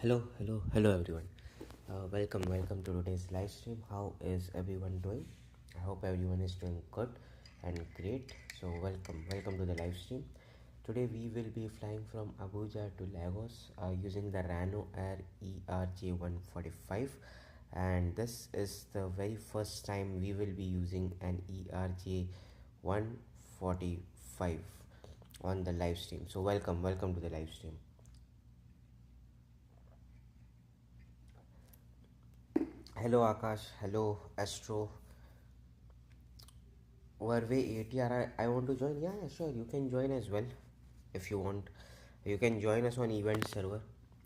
Hello everyone. Welcome to today's live stream. How is everyone doing? I hope everyone is doing good and great. So welcome to the live stream. Today we will be flying from Abuja to Lagos using the Rano Air ERJ145, and this is the very first time we will be using an ERJ145 on the live stream. So welcome to the live stream. Hello Akash, hello Astro, Verve ATR. I want to join. Yeah, sure. You can join as well if you want. You can join us on event server.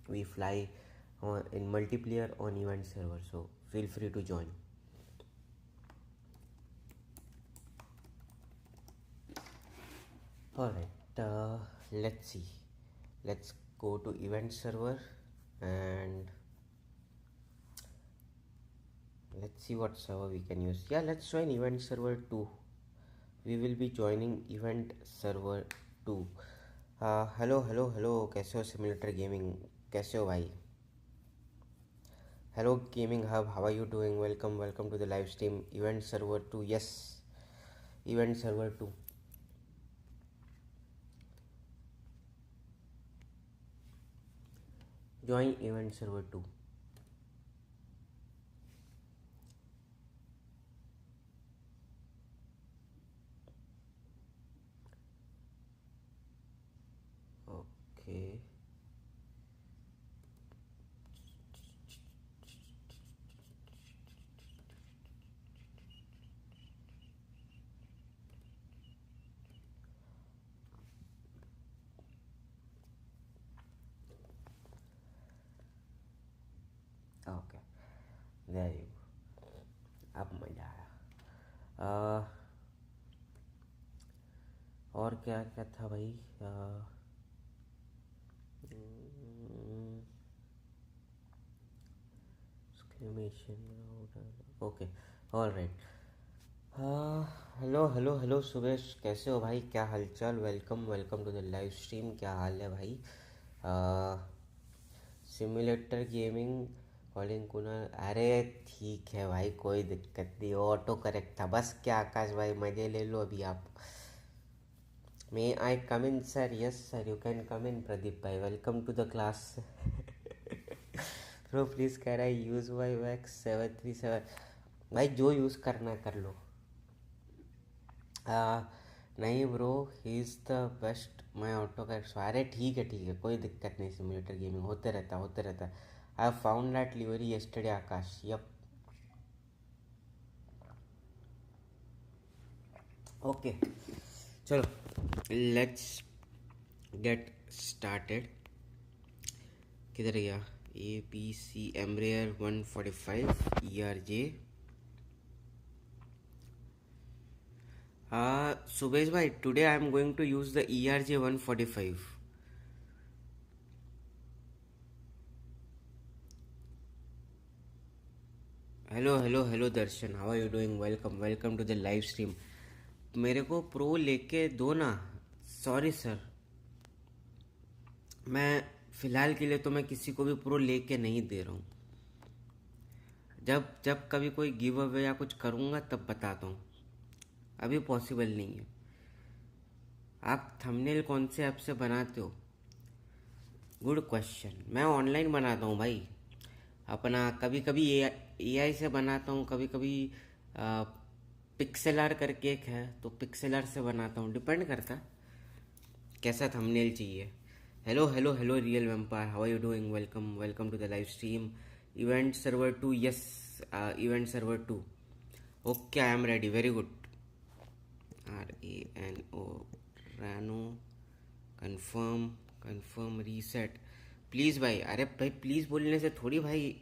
We fly in multiplayer on event server, so feel free to join. Alright, let's see. Let's go to event server and let's see what server we can use. Yeah, let's join event server 2. We will be joining event server 2. Hello कैसे हो simulator gaming, कैसे हो भाई? Hello gaming hub, how are you doing? Welcome to the live stream event server 2. Yes, event server 2. Join event server 2. Okay, okay, there you go. अब मजा आया. और क्या क्या था भाई? Okay, all right. Hello Suresh, कैसे हो भाई? क्या हालचाल? Welcome to the live stream. क्या हाल है भाई? Simulator gaming calling Kunal. अरे ठीक है भाई, कोई दिक्कत नहीं. ऑटो करेक्ट था बस. क्या आकाश भाई, मजे ले लो अभी आप. May I come in sir? Yes sir, you can come in. Pradeep भाई, welcome to the class. Bro please can I use Y wax 737? भाई जो यूज़ करना कर लो. नहीं bro, he is the best my auto cat. अरे ठीक है, कोई दिक्कत नहीं. सिमुलेटर गेमिंग होते रहता है. I found that livery yesterday Akash. Yup. Okay, चलो लेट्स गेट स्टार्टेड. किधर गया? ABC Embraer 145 ERJ. Subesh bhai, today I am going to use the ERJ 145. Hello Darshan, how are you doing? Welcome to the live stream. मेरे को pro लेके दो ना. Sorry sir, मैं फ़िलहाल के लिए तो मैं किसी को भी प्रो लेके नहीं दे रहा हूँ. जब कभी कोई गिव अवे या कुछ करूँगा तब बताता हूँ. अभी पॉसिबल नहीं है. आप थंबनेल कौन से ऐप से बनाते हो? Good question. मैं ऑनलाइन बनाता हूँ भाई. अपना कभी कभी AI से बनाता हूँ, कभी कभी पिक्सेल आर करके एक है, तो पिक्सेल आर से बनाता हूँ. डिपेंड करता कैसा थंबनेल चाहिए. Hello real vampire, how are you doing? Welcome to the live stream. Event server 2. Yes, event server 2. Okay, I am ready. Very good. RANO, रानो. कंफर्म रीसेट प्लीज़ भाई. अरे भाई प्लीज़ बोलने से थोड़ी भाई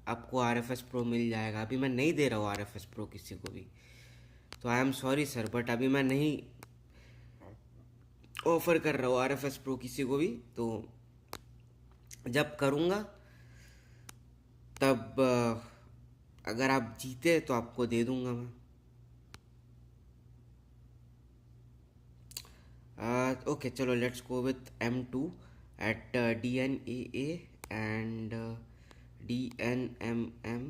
आपको RFS प्रो मिल जाएगा. अभी मैं नहीं दे रहा हूँ RFS प्रो किसी को भी. तो I am sorry sir, but अभी मैं नहीं ऑफर कर रहा हूँ RFS प्रो किसी को भी. तो जब करूँगा तब अगर आप जीते तो आपको दे दूँगा मैं. ओके चलो, let's go with M2 at DNAA and DNMM.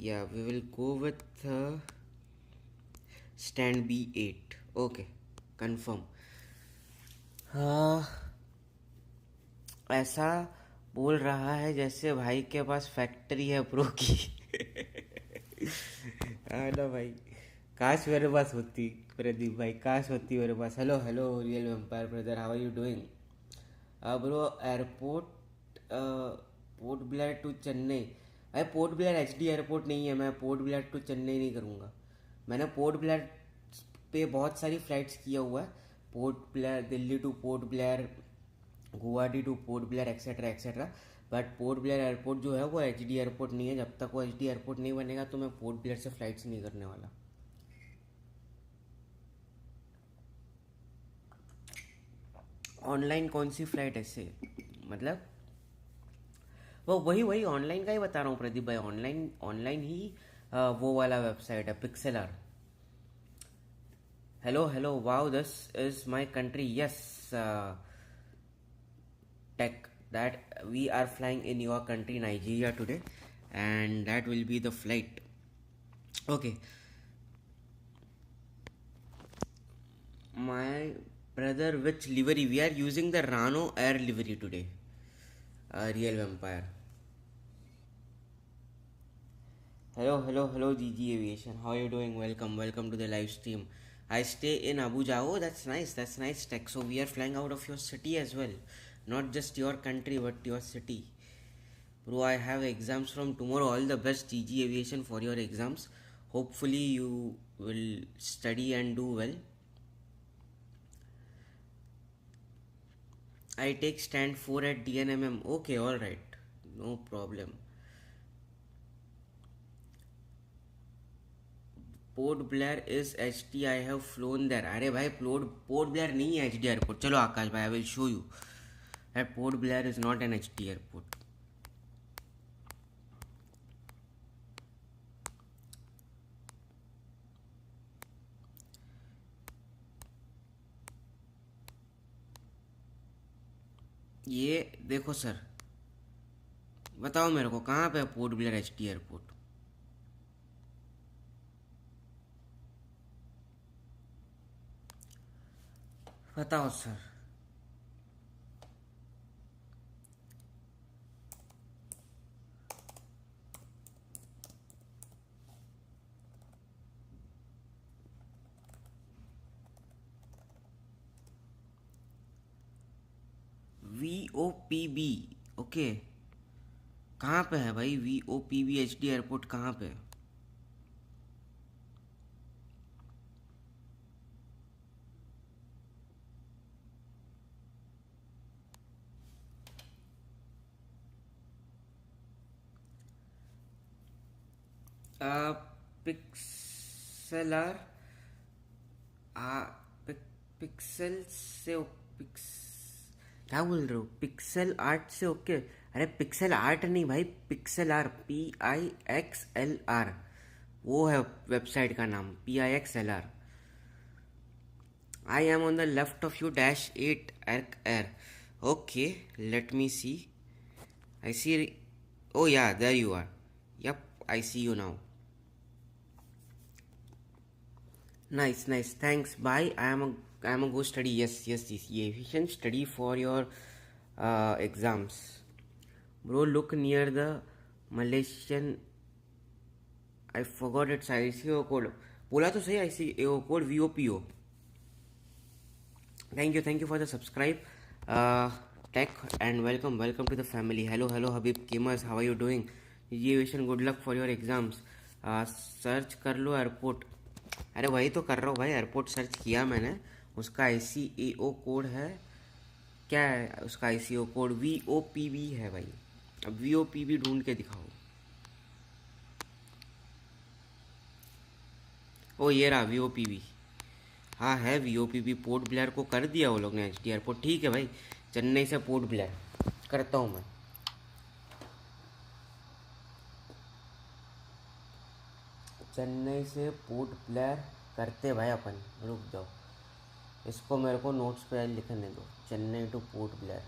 Yeah, we will go with stand B8. Okay, confirm. ऐसा बोल रहा है जैसे भाई के पास फैक्ट्री है प्रो की। हाँ ना भाई, काश मेरे पास होती प्रदीप भाई, काश होती मेरे पास। Hello hello real vampire brother, how are you doing bro? Airport Port Blair to Chennai. अरे पोर्ट ब्लेयर एचडी एयरपोर्ट नहीं है, मैं पोर्ट ब्लेयर टू चेन्नई नहीं करूँगा। मैंने पोर्ट ब्लेयर पे बहुत सारी फ़्लाइट्स किया हुआ है। Port Blair Delhi to Port Blair, Guwahati to Port Blair etcetera etcetera. But port Blair airport जो है वो एचडी एयरपोर्ट नहीं है। जब तक वो एचडी एयरपोर्ट नहीं बनेगा तो मैं पोर्ट ब्लेयर से फ़्लाइट्स नहीं करने वाला। ऑनलाइन कौन सी फ़्लाइट ऐसे, मतलब वो वही वही ऑनलाइन का ही बता रहा हूँ प्रदीप भाई। ऑनलाइन ऑनलाइन ही वो वाला वेबसाइट है Pixlr. Hello hello, wow this is my country. Yes tech, that we are flying in your country Nigeria today, and that will be the flight. Okay, my brother, which livery? We are using the Rano Air livery today. Real vampire. Hello hello hello GG Aviation, how are you doing? Welcome to the live stream. I stay in Abuja. Oh, that's nice tech. So we are flying out of your city as well, not just your country but your city. Bro, I have exams from tomorrow. All the best GG Aviation for your exams. Hopefully you will study and do well. I take stand 4 at DNMM. Okay, alright, no problem. Port Blair is H T, I have flown there. अरे भाई port Blair नहीं है H D airport. चलो आकाश भाई, I will show you that port Blair is not an H D airport. ये देखो sir, बताओ मेरे को कहाँ पे है port Blair H D airport? बताओ सर। VOPB, ओके, कहाँ पे है भाई VOPB एच डी एयरपोर्ट? कहाँ पे है? पिक्सेलर पिक्सल से क्या बोल रहे हो? पिक्सल आर्ट से ओके। अरे पिक्सल आर्ट नहीं भाई, पिक्सल आर, PIXLR, वो है वेबसाइट का नाम, PIXLR। I am on the left of you -8 air. Okay, let me see. I see. Oh yeah, there you are. Yep, I see you now. Nice. Thanks. Bye. I am a go study. Yes. Efficient study for your exams. Bro, look near the Malaysian. I forgot its ICO code. बोला तो सही, ICO code VOPO. Thank you for the subscribe. Tech, and welcome to the family. Hello Habib Gamers, how are you doing? Aviation, good luck for your exams. Search कर लो airport. अरे वही तो कर रहा हूँ भाई, एयरपोर्ट सर्च किया मैंने। उसका ICAO कोड है, क्या है उसका ICAO कोड? VOPB है भाई। अब VOPB ढूंढ के दिखाओ। ओ ये रहा VOPB। हाँ है VOPB। पोर्ट ब्लेयर को कर दिया वो लोग ने एचडी एयरपोर्ट। ठीक है भाई, चेन्नई से पोर्ट ब्लेयर करता हूँ मैं। चेन्नई से पोर्ट ब्लेयर करते भाई अपन। रुक जाओ, इसको मेरे को नोट्स पे लिखने दो। चेन्नई टू पोर्ट ब्लेयर।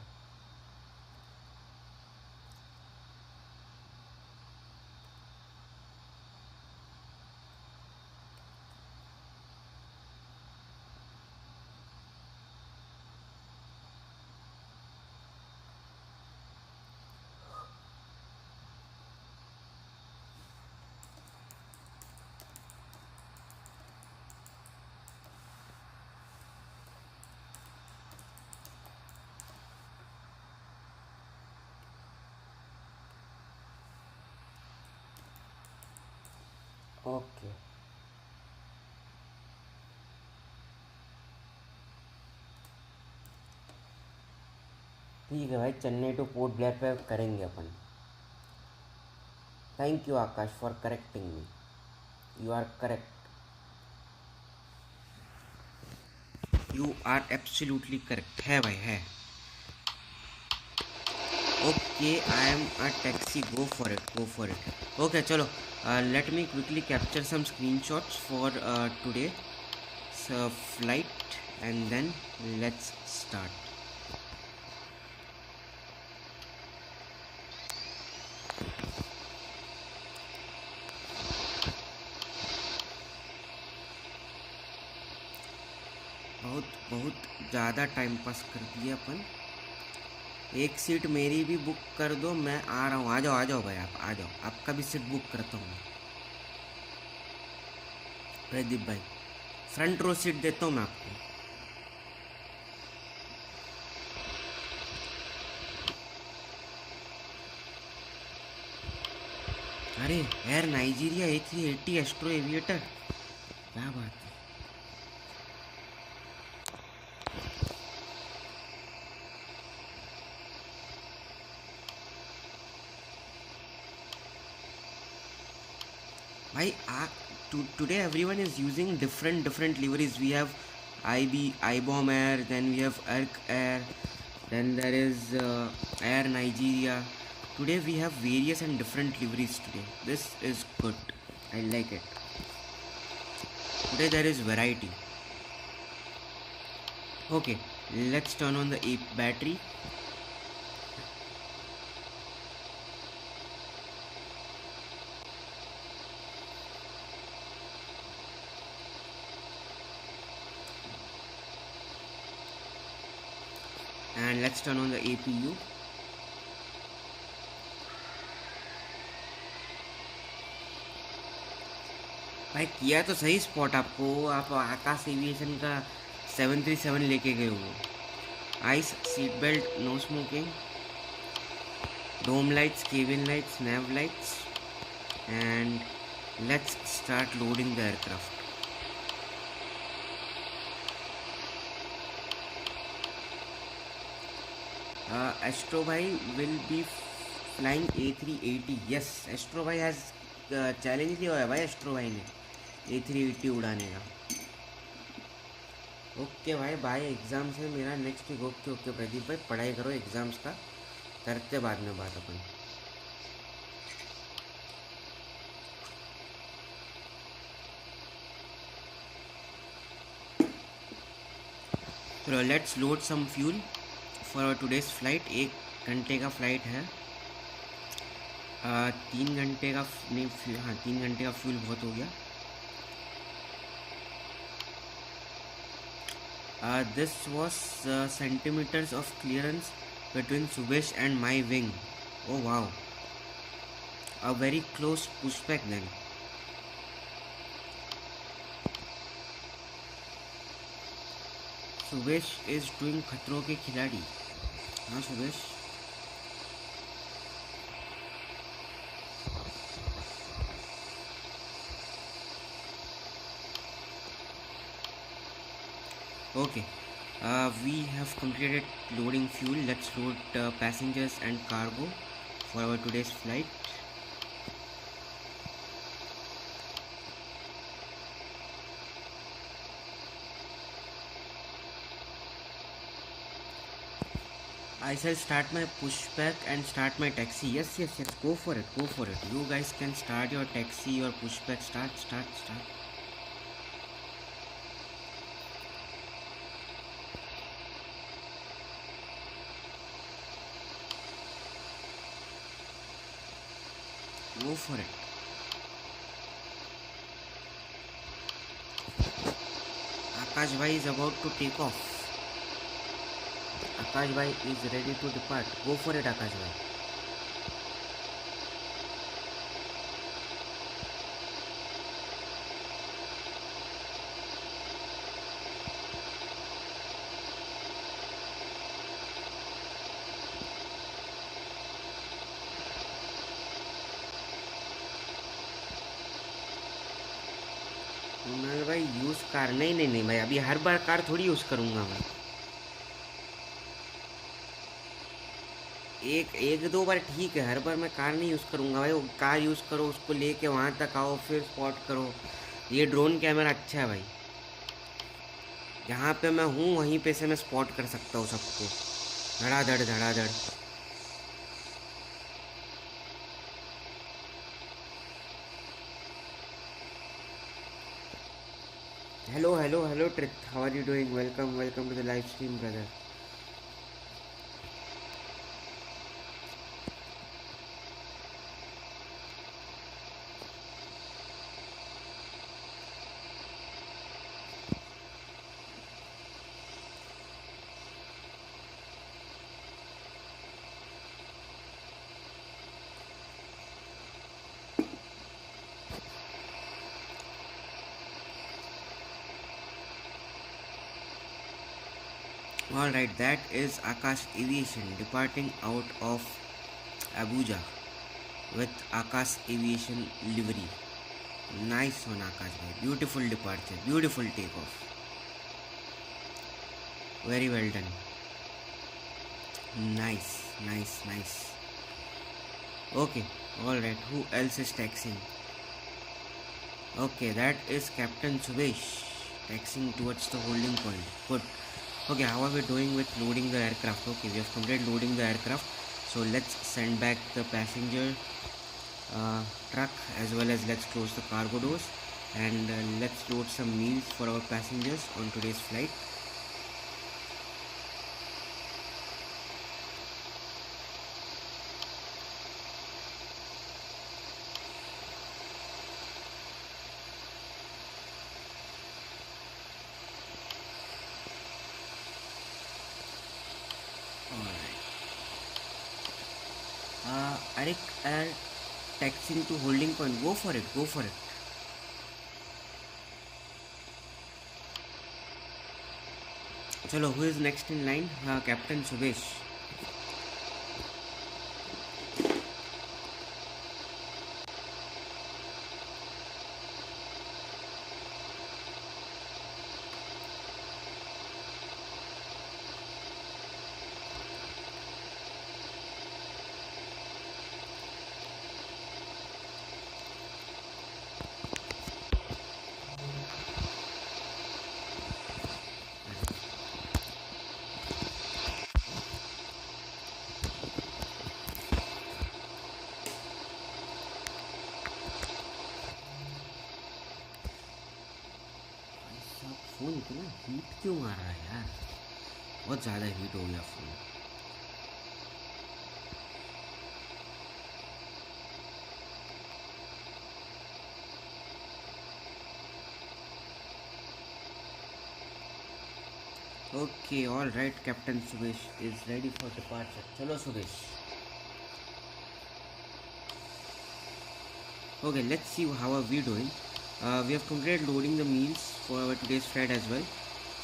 ओके ठीक है भाई, चेन्नई टू पोर्ट ब्लेयर पे करेंगे अपन. Thank you Akash for correcting me. You are correct. You are absolutely correct. है भाई है. Okay I am a taxi. Go for it, go for it. Okay चलो, let me quickly capture some screenshots for today flight and then let's start. बहुत बहुत ज़्यादा time pass कर दिया अपन. एक सीट मेरी भी बुक कर दो, मैं आ रहा हूँ. आ जाओ भाई, आप आ जाओ. आपका भी सीट बुक करता हूँ मैं. प्रदीप भाई फ्रंट रो सीट देता हूँ मैं आपको. अरे air Nigeria A380 astro aviator, क्या बात है. भाई today everyone is using different liveries. We have IBOM Air, then we have ERC Air, then there is Air Nigeria. Today we have various and different liveries today. This is good. I like it. Today there is variety. Okay, let's turn on the battery. And let's turn on the APU. भाई किया तो सही spot आपको. आप आकाश aviation का 737 लेके गए हो. Ice, seat belt, no smoking, dome lights, cabin lights, nav lights, and let's start loading the aircraft. Astro Bhai will be flying A380. Yes, Astro Bhai has challenge लिया है भाई एस्ट्रो भाई ने A380 उड़ाने का. ओके भाई, bye. Exams है मेरा next week. Okay okay Pradeep भाई, पढ़ाई करो एग्ज़ाम्स का, करते बाद में बात अपन. चलो let's load some fuel for today's flight. 1 घंटे का फ्लाइट है. 3 घंटे का नहीं, हाँ 3 घंटे का फ्यूल बहुत हो गया. This was centimeters of clearance between Subesh and my wing. Oh wow, a very close pushback then. Subesh is doing खतरों के खिलाड़ी. हाँ Subesh. Okay, we have completed loading fuel. Let's load passengers and cargo for our today's flight. I shall start my pushback and start my taxi. Yes, go for it, go for it. You guys can start your taxi or pushback. Start. Go for it. Akash bhai is about to take off. Akash bhai is ready to depart. Go for it, Akash bhai. Kunal भाई use car नहीं नहीं नहीं भाई, अभी हर बार car थोड़ी use करूँगा मैं। एक एक दो बार ठीक है, हर बार मैं कार नहीं यूज़ करूँगा भाई। वो कार यूज़ करो, उसको लेके वहाँ तक आओ, फिर स्पॉट करो। ये ड्रोन कैमरा अच्छा है भाई, जहाँ पे मैं हूँ वहीं पे से मैं स्पॉट कर सकता हूँ सबको, धड़ाधड़ धड़ाधड़। हेलो हेलो हेलो ट्रिथ, how are you doing? Welcome welcome to the live stream brother. All right, that is Akash Aviation departing out of Abuja with Akash Aviation livery. Nice one, Akash bhai. Beautiful departure, beautiful takeoff. Very well done. Nice, nice, nice. Okay, all right. Who else is taxiing? Okay, that is Captain Subesh taxiing towards the holding point. Good. Okay, how are we doing with loading the aircraft? Okay, we have completed loading the aircraft. So let's send back the passenger truck, as well as let's close the cargo doors, and let's load some meals for our passengers on today's flight. Alright. Arik, taxiing to holding point. Go for it, go for it. Chalo, who is next in line? Captain Subesh. Phone इतना heat क्यों मार रहा है यार? बहुत ज़्यादा heat हो गया phone. Okay, all right. Captain Subesh is ready for departure. Chalo, Subesh. Okay, let's see how are we doing. We have completed loading the meals for our today's flight as well.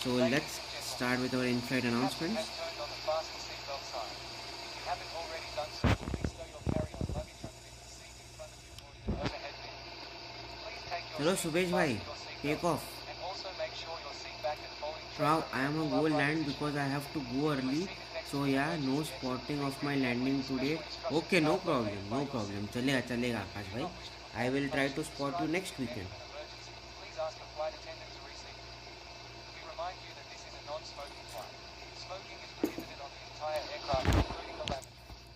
So let's start with our in-flight announcements. Hello, Subesh bhai. Take off. Now I am a go land because I have to go early. So yeah, no spotting of my landing today. Okay, no problem, no problem. चलेगा चलेगा आकाश भाई. I will try to spot you next weekend.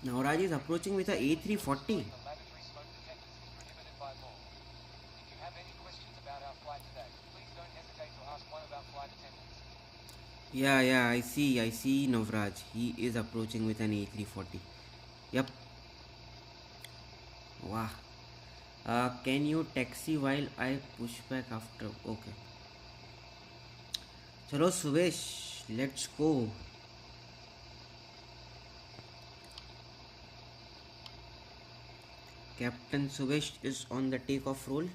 Now Raj is approaching with a A340. Yeah, I see Navraj. He is approaching with an A340. Yep. Wow. Can you taxi while I push back after? Okay. Chalo Subesh, let's go. Captain Subesh is on the takeoff roll.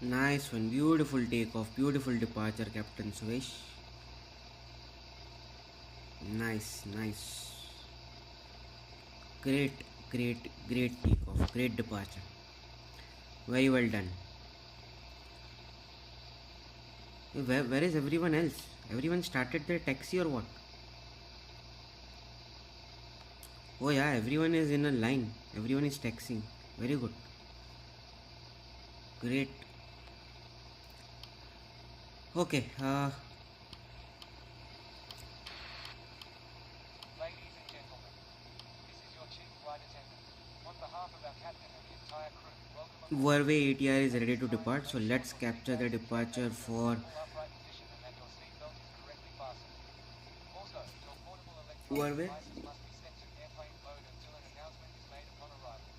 Nice one. Beautiful takeoff. Beautiful departure, Captain Suresh. Nice, nice. Great, great takeoff. Great departure. Very well done. Where is everyone else? Everyone started their taxi or what? Oh yeah, everyone is in a line. Everyone is taxiing. Very good. Great. Okay. Ladies and gentlemen, this is your chief flight attendant. On behalf of our captain and the entire crew, welcome aboard. Verway ATR is ready to depart, so let's capture the departure for Full upright position and that your seatbelt is correctly fastened. Also, your portable electronic Verway. devices must be set to airplane mode until an announcement is made upon arrival.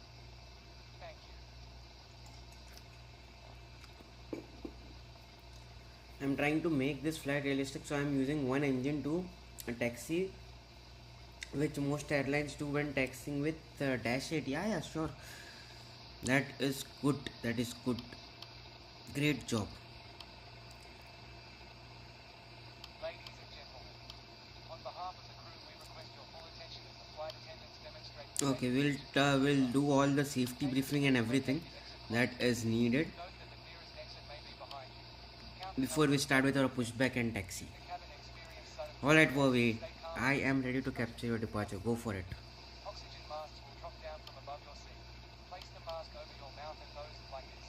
Thank you. I'm trying to make this flight realistic, so I'm using one engine to a taxi, which most airlines do when taxiing with Dash 8. Yeah, sure. That is good. That is good. Great job. Ladies and gentlemen, on behalf of the crew, we request your full attention as the flight attendants demonstrate. Okay, we'll do all the safety briefing and everything that is needed Note that the nearest exit may be behind you. Count the before we start with our pushback and taxi. cabin experience sudden. Alright, Verway, I am ready to capture your departure. Go for it. Oxygen masks will drop down from above your seat. Place the mask over your mouth and nose like this.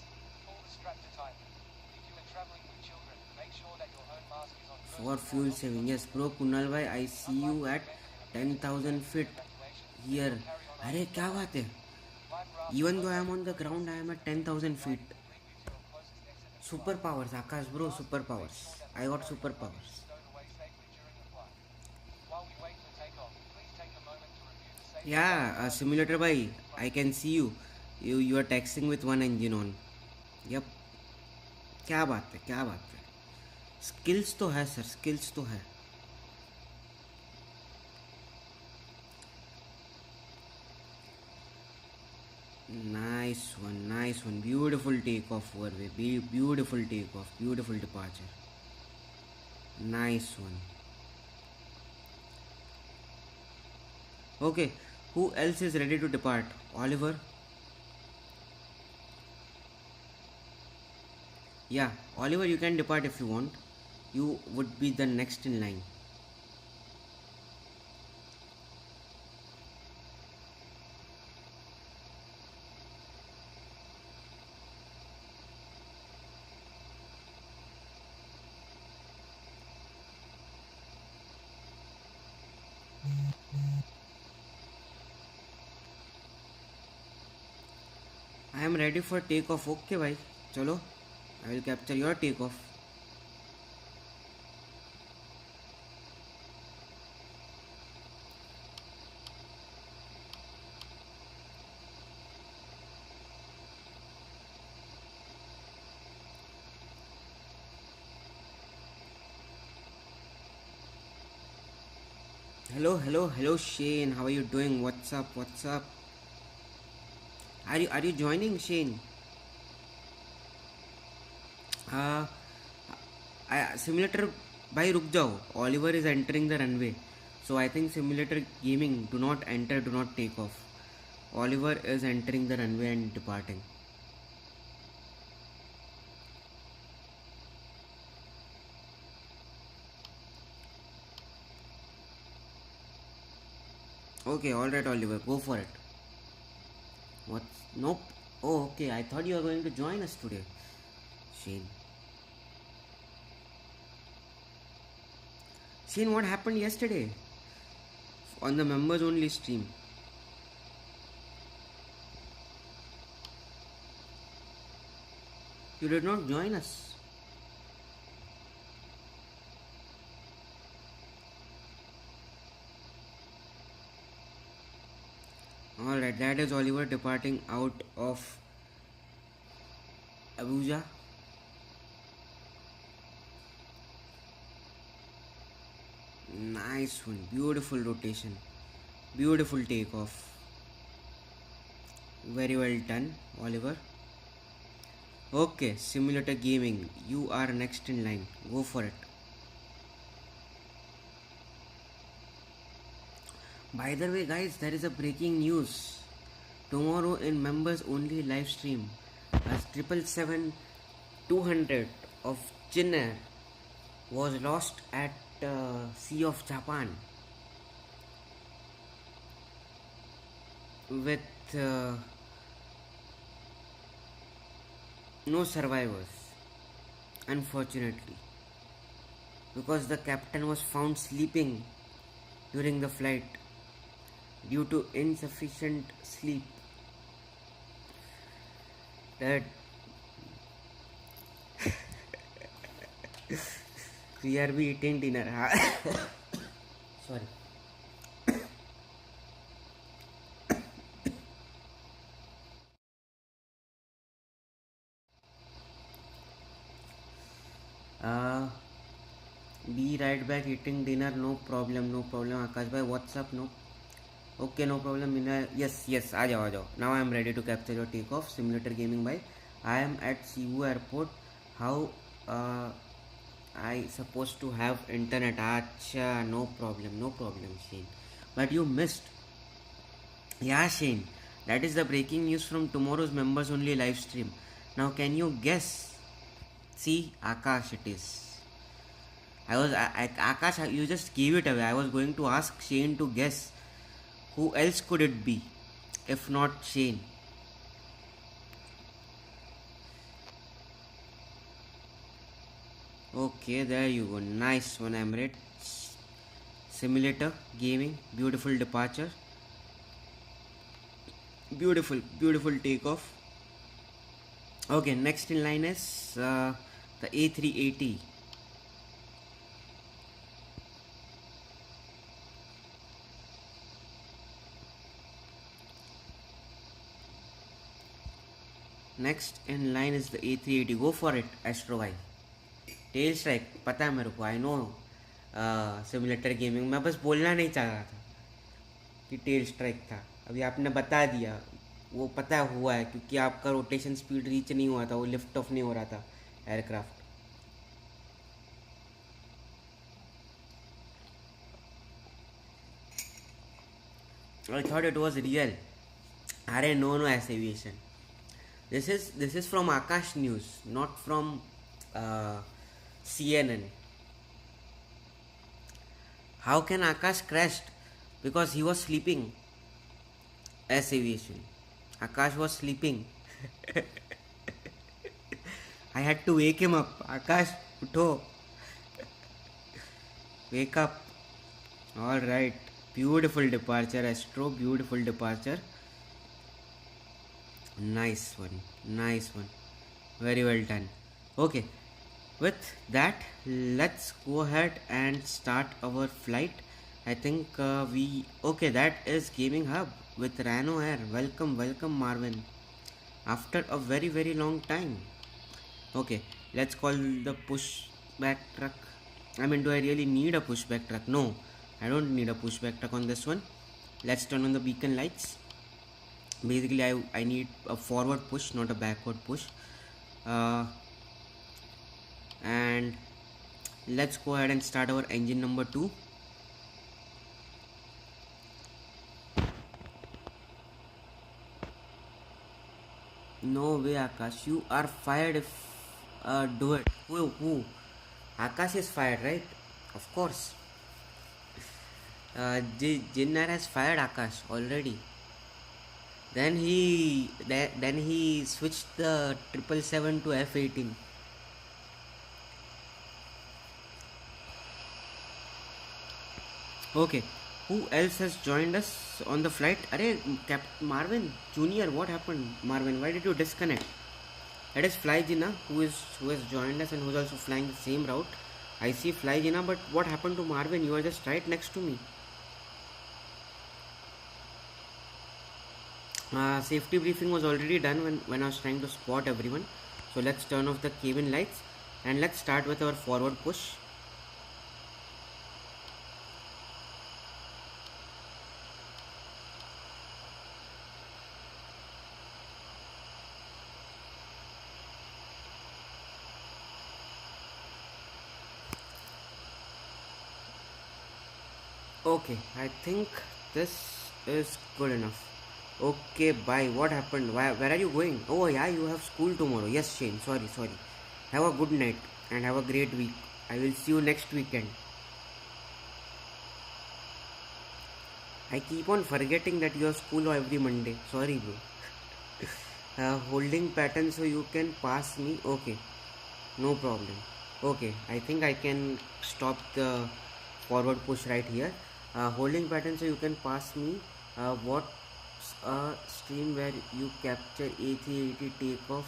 Pull the strap to tighten. If you are traveling with children, make sure that your own mask is on first For fuel saving, yes, bro. Kunal bhai, I see you at 10,000 feet here. अरे क्या बात है? Even though I am on the ground, I am at 10,000 feet. Superpowers, Akash bro, superpowers. I got superpowers. While we wait for takeoff, please take a moment to review the safety. Yeah, simulator bhai, I can see you. You are taxing with one engine on. Yep. क्या बात है, क्या बात है. Skills तो है sir, skills तो है. Nice one. Beautiful takeoff, Verway. Beautiful takeoff, beautiful departure. Nice one. Okay, who else is ready to depart? Oliver? Yeah, Oliver, you can depart if you want. You would be the next in line. I am ready for takeoff. Okay, bhai. Chalo. I will capture your takeoff. Hello, Shane. How are you doing? What's up? Are you joining, Shane? Simulator, bhai, ruk jao. Oliver is entering the runway, so I think simulator gaming, do not enter, do not take off. Oliver is entering the runway and departing. Okay, alright, Oliver, go for it. What? Nope. Oh, okay. I thought you were going to join us today. Shane. Shane, what happened yesterday? On the members only stream. You did not join us. Alright, that is Oliver departing out of Abuja. Nice one. Beautiful rotation. Beautiful takeoff. Very well done, Oliver. Okay, simulator gaming. You are next in line. Go for it. By the way, guys, there is a breaking news. Tomorrow in members only live stream, a 777-200 of Chin Air was lost at Sea of Japan with no survivors, unfortunately, because the captain was found sleeping during the flight due to insufficient sleep. That we are eating dinner. Sorry. Be right back eating dinner. No problem. No problem. Akash bhai, what's up? No. Okay, no problem. Yes, yes. आ जाओ. Now I am ready to capture your takeoff. Simulator gaming by. I am at Cebu airport. How I supposed to have internet? Acha, no problem, Shane. But you missed. Yeah, Shane. That is the breaking news from tomorrow's members only live stream. Now, can you guess? See, Akash, it is. Akash, you just gave it away. I was going to ask Shane to guess. Who else could it be, if not Shane? Okay, there you go. Nice one, Emirates. Simulator, gaming, beautiful departure. Beautiful takeoff. Okay, next in line is the A380. Next in line is the A380. Go for it, Astro भाई. Tell strike पता है मेरे को. I know simulator gaming. मैं बस बोलना नहीं चाह रहा था कि टेल स्ट्राइक था. अभी आपने बता दिया. वो पता हुआ है क्योंकि आपका रोटेशन स्पीड रीच नहीं हुआ था. वो लिफ्ट ऑफ नहीं हो रहा था aircraft. I thought it was real. अरे no Aviation. This is from Akash News, not from CNN. How can Akash crashed? Because he was sleeping. Aviation. Akash was sleeping. I had to wake him up. Akash, utho. Wake up. Alright. Beautiful departure, Astro. Beautiful departure. Nice one. Very well done. Okay. With that, let's go ahead and start our flight. I think okay, that is Gaming Hub with Rano Air. Welcome Marvin. After a very long time. Okay, let's call the pushback truck. I mean, do I really need a pushback truck? No, I don't need a pushback truck on this one. Let's turn on the beacon lights. Basically, I need a forward push, not a backward push. And let's go ahead and start our engine number 2. No way, Akash. You are fired if do it. Who? Akash is fired, right? Of course. Jinnar has fired Akash already. Then he switched the 777 to F-18. Okay, who else has joined us on the flight? Arey, Captain Marvin Junior, what happened? Marvin, why did you disconnect? That is Fly Jinnah who has joined us and who's also flying the same route. I see Fly Jinnah, but what happened to Marvin? You are just right next to me. Safety briefing was already done when I was trying to spot everyone. So let's turn off the cabin lights and let's start with our forward push. Okay, I think this is good enough. Okay, bye. What happened? Where are you going? Oh, yeah, you have school tomorrow. Yes, Shane. Sorry, sorry. Have a good night and have a great week. I will see you next weekend. I keep on forgetting that you have school every Monday. Sorry, bro. Holding pattern so you can pass me. Okay, no problem. Okay, I think I can stop the forward push right here. Holding pattern so you can pass me. What's a stream where you capture A380 takeoff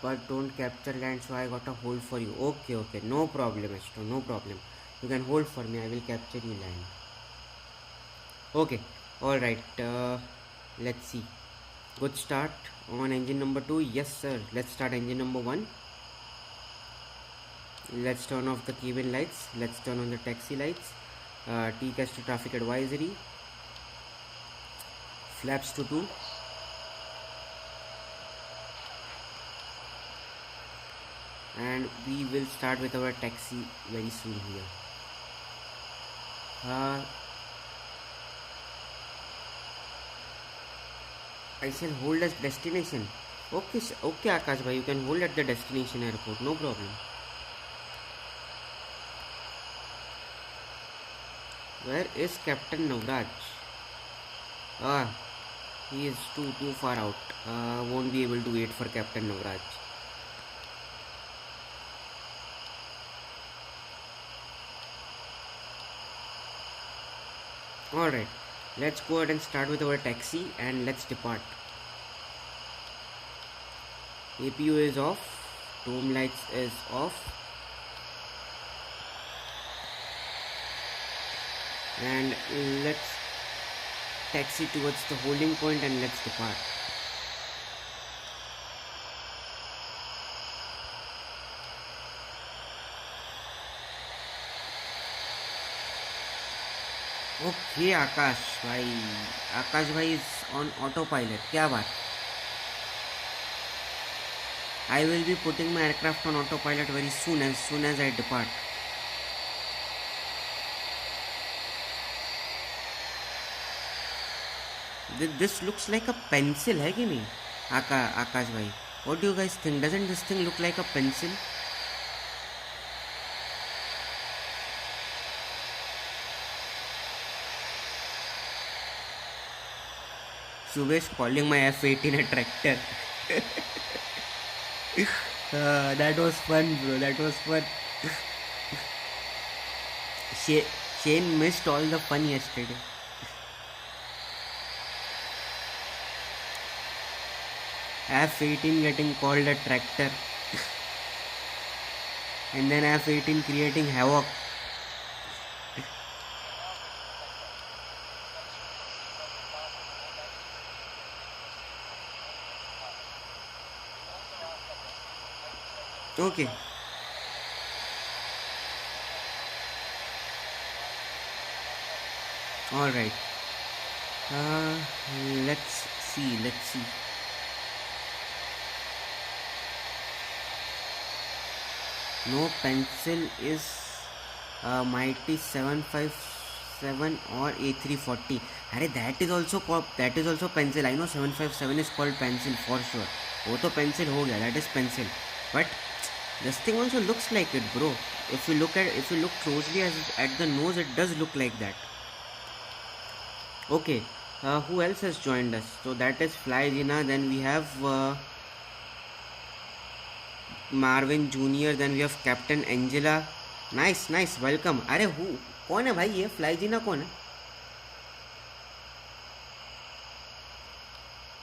but don't capture land, so I got a hold for you. Okay, okay, no problem, Astro, no problem. You can hold for me, I will capture you land. Okay, alright, let's see. Good start on engine number 2. Yes, sir. Let's start engine number 1. Let's turn off the cabin lights. Let's turn on the taxi lights. TCAS to traffic advisory. Flaps to 2. And we will start with our taxi very soon here. I shall hold as destination. Okay, okay, Akash bhai, you can hold at the destination airport, no problem. Where is Captain Navraj? He is too far out. Won't be able to wait for Captain Navraj. Alright, let's go ahead and start with our taxi and let's depart. APU is off, dome lights is off, and let's taxi towards the holding point and let's depart. Okay, Akash bhai is on autopilot. क्या बात? I will be putting my aircraft on autopilot very soon as I depart. This looks like a pencil, है कि नहीं? Akash bhai, what do you guys think? Doesn't this thing look like a pencil? Subesh calling my F-18 a tractor. That was fun, bro. That was fun. Shane missed all the fun yesterday. F-18 getting called a tractor. And then F-18 creating havoc. Okay. Alright. Let's see. No pencil is Mighty 757 or A340. Arey, that is also pencil. I know 757 is called pencil for sure. वो तो pencil हो गया. That is pencil. But this thing also looks like it, bro. If you look closely at the nose, it does look like that. Okay, who else has joined us? So that is Fly Gina. Then we have Marvin Junior. Then we have Captain Angela. Nice, welcome. अरे कौन है भाई ये? Fly Gina कौन है?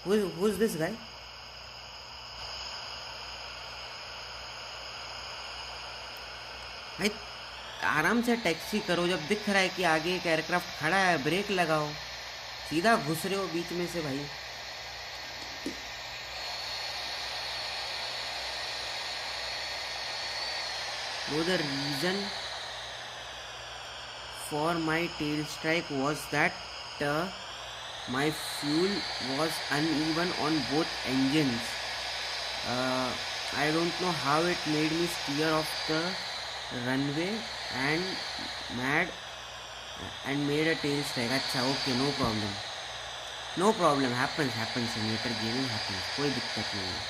Who is this guy? भाई आराम से टैक्सी करो. जब दिख रहा है कि आगे एक एयरक्राफ्ट खड़ा है, ब्रेक लगाओ. सीधा घुस रहे हो बीच में से भाई. So the reason for my tail strike was that my fuel was uneven on both engines. I don't know how it made me steer off the runway and mad and made a tail strike. अच्छा okay, no problem. No problem, happens simulator gaming happens, कोई दिक्कत नहीं है.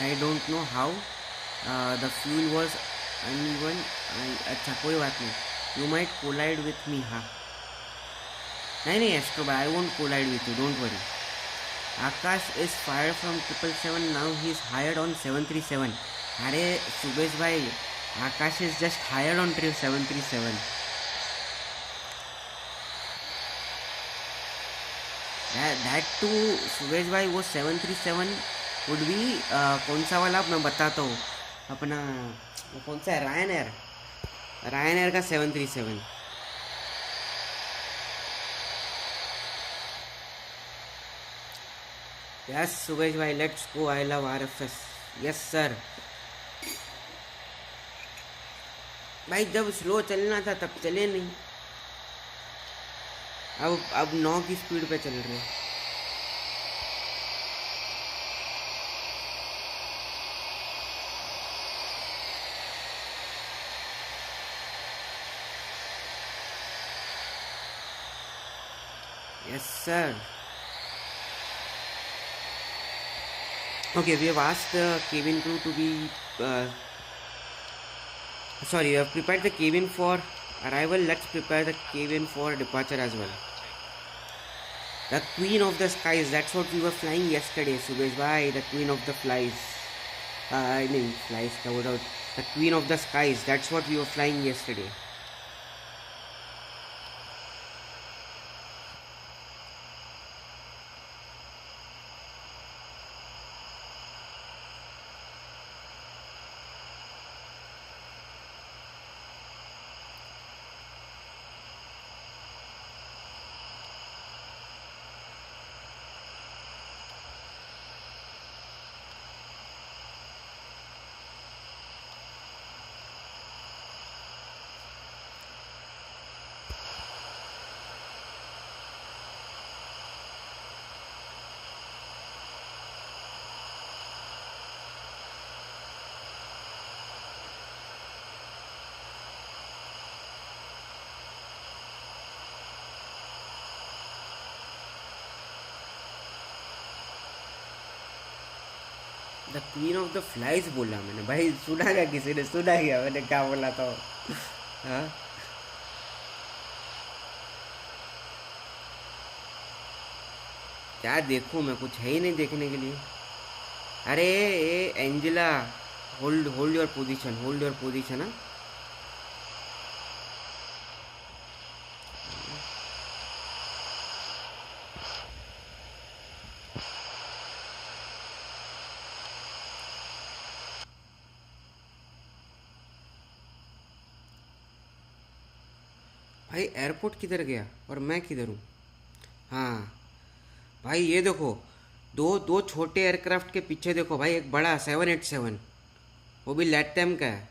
I don't know how the fuel was uneven. अच्छा कोई बात नहीं. You might collide with me, हाँ. नहीं Astro bhai, I won't collide with you, don't worry. Akash is fired from 777, now he is hired on 737. अरे सुबेश भाई, Akash is just hired on 737. That too, Subesh भाई, वो 737 would be कौन सा वाला मैं बताता हूँ. अपना वो कौन सा है, रायन एयर का 737. यस सुबेश भाई, let's go. I love RFS. Yes sir. भाई जब स्लो चलना था तब चले नहीं. अब 9 की स्पीड पे चल रहे हैं. Yes, sir. Okay, we have asked the cabin crew to be... we have prepared the cabin for arrival. Let's prepare the cabin for departure as well. The Queen of the Skies, that's what we were flying yesterday, Subesh bhai. The Queen of the Flies. Flies covered out. The Queen of the Skies, that's what we were flying yesterday. The queen of the flies बोला मैंने भाई. सुना क्या किसी ने? सुना क्या मैंने क्या बोला था? हाँ, क्या देखूं मैं? कुछ है ही नहीं देखने के लिए. अरे एंजेला, होल्ड योर पोजीशन. हाँ भाई, एयरपोर्ट किधर गया और मैं किधर हूँ? हाँ भाई, ये देखो, दो छोटे एयरक्राफ्ट के पीछे देखो भाई. एक बड़ा 787, वो भी लैटम का है.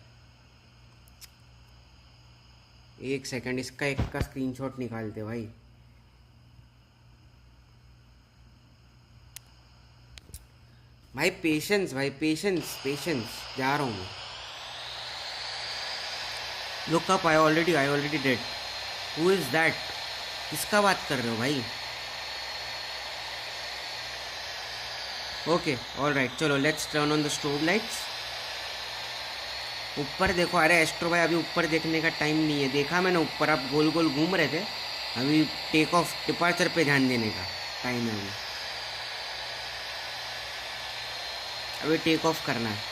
एक सेकंड, इसका एक का स्क्रीनशॉट निकालते भाई. भाई पेशेंस, जा रहा हूँ मैं. Look up, I already dead. Who is that? किसका बात कर रहे हो भाई? ओके, ऑलराइट, चलो let's turn on the strobe lights. ऊपर देखो. अरे एस्ट्रो भाई, अभी ऊपर देखने का टाइम नहीं है. देखा मैंने ऊपर, आप गोल गोल घूम रहे थे. अभी टेक ऑफ डिपार्चर पे ध्यान देने का टाइम है. अभी टेक ऑफ करना है.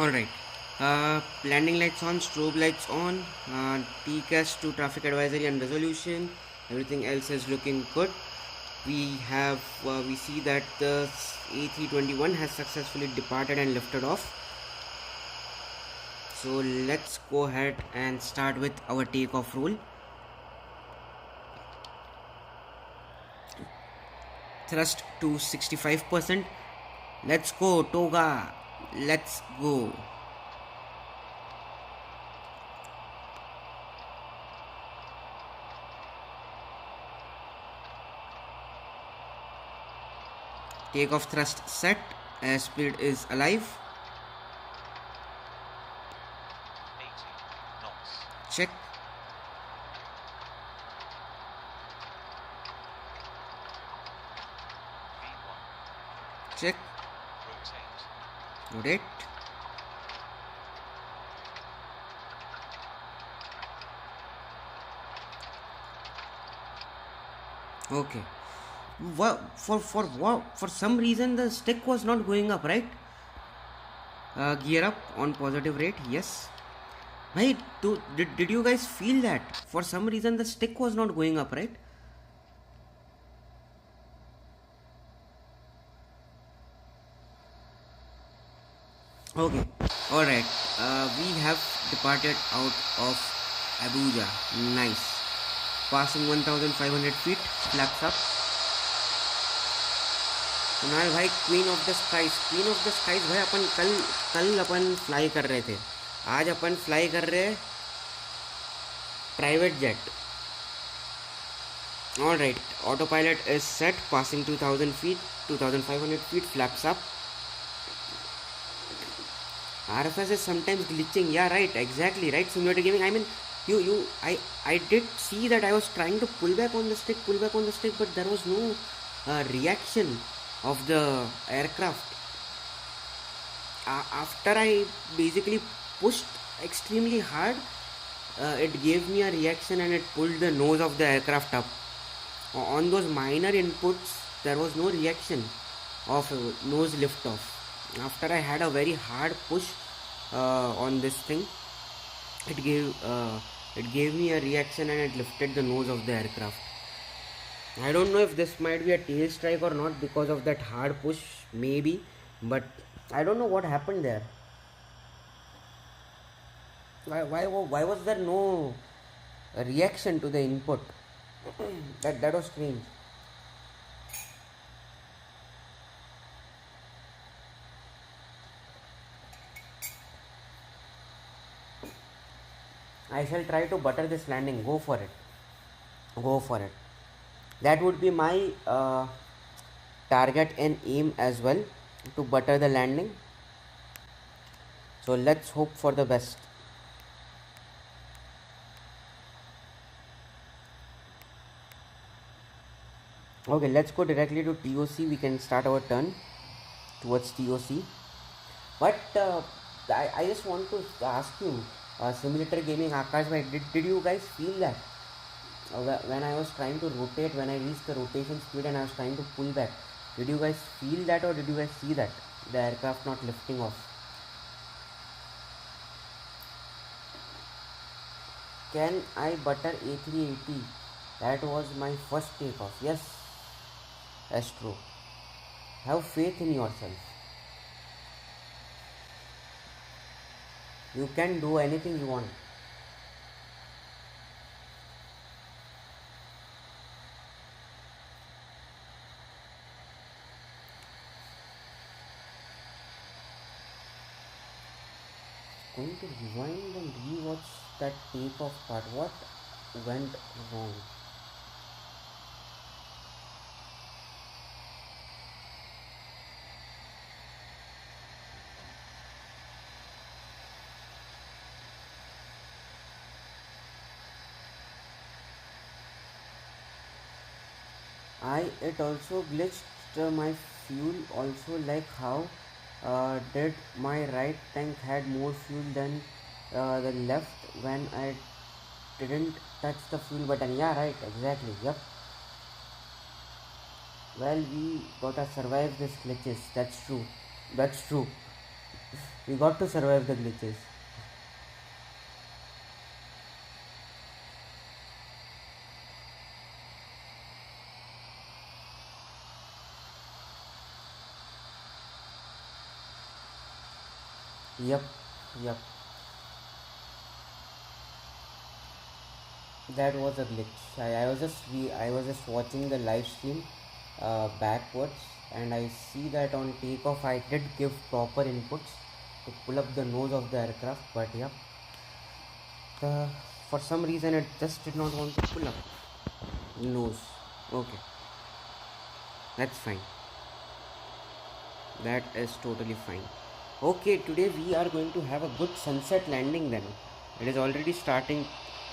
Alright, landing lights on, strobe lights on, TCAS to traffic advisory and resolution. Everything else is looking good. We see that the A321 has successfully departed and lifted off. So let's go ahead and start with our takeoff rule. thrust to 65%. Let's go, Toga. Let's go. Takeoff thrust set. Airspeed is alive. 80 knots. Check. V1. Check. Rotate. Rotate. Okay. For some reason the stick was not going up, right? Gear up on positive rate. Yes. Wait, did you guys feel that? For some reason the stick was not going up, right? Okay. Alright. We have departed out of Abuja. Nice. Passing 1500 feet. Flaps up. Kunal भाई queen of the skies भाई अपन कल अपन fly कर रहे थे. आज अपन fly कर रहे हैं private jet. Alright. Auto pilot is set. Passing 2000 feet, 2500 feet. Flaps up. RFS is sometimes glitching. Yeah, right. Exactly. Right. Simulator gaming. I mean, I did see that I was trying to pull back on the stick, but there was no reaction of the aircraft. After I basically pushed extremely hard, it gave me a reaction and it pulled the nose of the aircraft up. On those minor inputs, there was no reaction of nose lift off. After I had a very hard push on this thing, it gave me a reaction and it lifted the nose of the aircraft. I don't know if this might be a tail strike or not because of that hard push, maybe, but I don't know what happened there. Why was there no reaction to the input? that was strange. I shall try to butter this landing. Go for it. That would be my target and aim as well, to butter the landing. So let's hope for the best. Okay, let's go directly to TOC. We can start our turn towards TOC. But I just want to ask you, simulator gaming Akash bhai, did you guys feel that when I was trying to rotate, when I reached the rotation speed and I was trying to pull back, did you guys feel that, or did you guys see that the aircraft not lifting off? Can I butter A380? That was my first takeoff. Yes, that's true. Have faith in yourself. You can do anything you want. Going to rewind and rewatch that takeoff part. What went wrong? It also glitched my fuel also, like how did my right tank had more fuel than the left when I didn't touch the fuel button. Yeah, right, exactly. Yep. Well, we gotta survive these glitches. That's true. We got to survive the glitches. Yep. That was a glitch. I was just watching the live stream backwards, and I see that on takeoff I did give proper inputs to pull up the nose of the aircraft, but yeah, for some reason it just did not want to pull up nose. Okay, that's fine, that is totally fine. Okay, today we are going to have a good sunset landing then. It is already starting,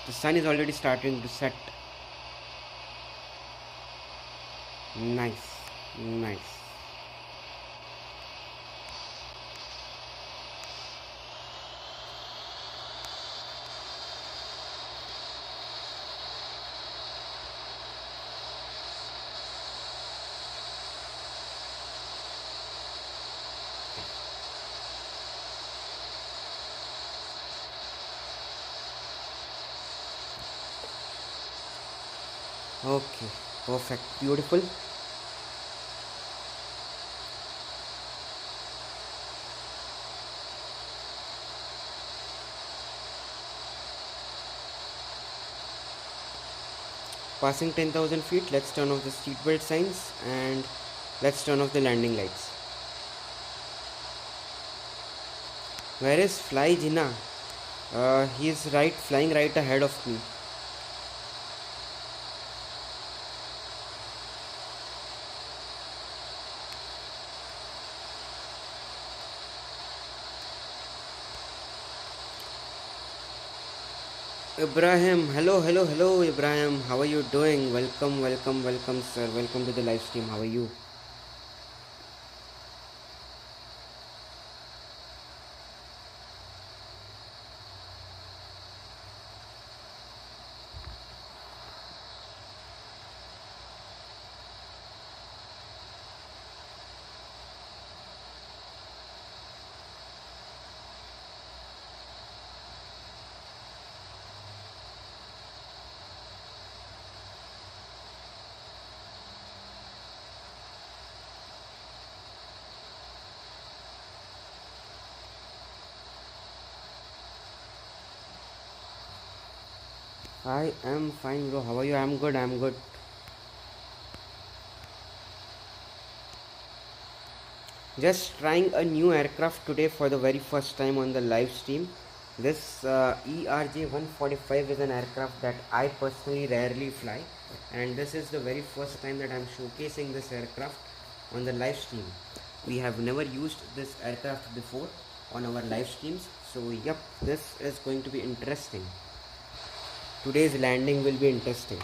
the sun is already starting to set. Nice, nice. Okay, perfect, beautiful. Passing 10,000 feet, let's turn off the seatbelt signs and let's turn off the landing lights. Where is Fly Jinnah? He's flying right ahead of me. Ibrahim, hello, Ibrahim. How are you doing? Welcome, sir. Welcome to the live stream. How are you? I am fine, bro. How are you? I'm good. I'm good. Just trying a new aircraft today for the very first time on the live stream. This ERJ145 is an aircraft that I personally rarely fly, and this is the very first time that I'm showcasing this aircraft on the live stream. We have never used this aircraft before on our live streams, so yep, this is going to be interesting. Today's landing will be interesting.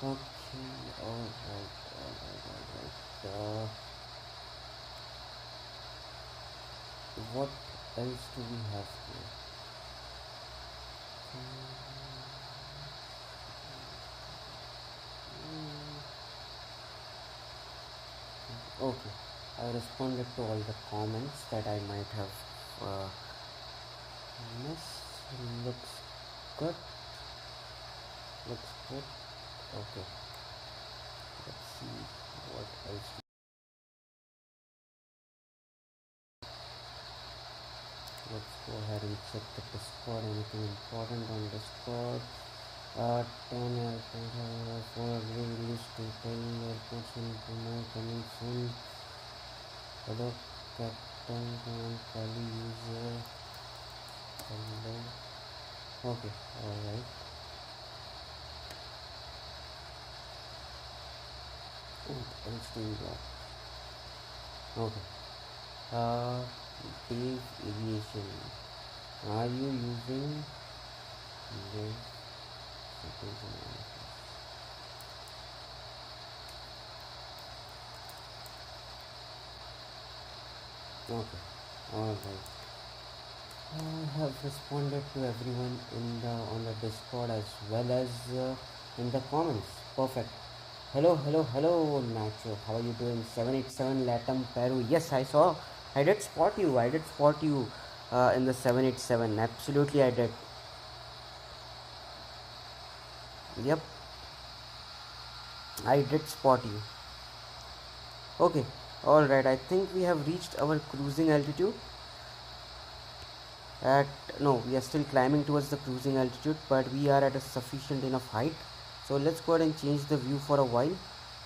Okay, alright. What else do we have here? Okay, I responded to all the comments that I might have missed. Looks good. Looks good. Okay, let's see what else. Let's go ahead and check the Discord. Anything important on Discord? 10 airports for release to 10 airports in Brunei coming soon. Hello, Captain, command Kali user. Hello. Okay, alright. Else doing block. Okay. Dave Aviation. Are you using this? Okay, alright. I have responded to everyone in the on the Discord as well as in the comments. Perfect. Hello, Nacho. How are you doing? 787 Latam Peru. Yes, I saw. I did spot you. I did spot you in the 787. Absolutely, I did. Yep, I did spot you. Okay, alright. I think we have reached our cruising altitude. No, we are still climbing towards the cruising altitude, but we are at a sufficient enough height. So let's go ahead and change the view for a while.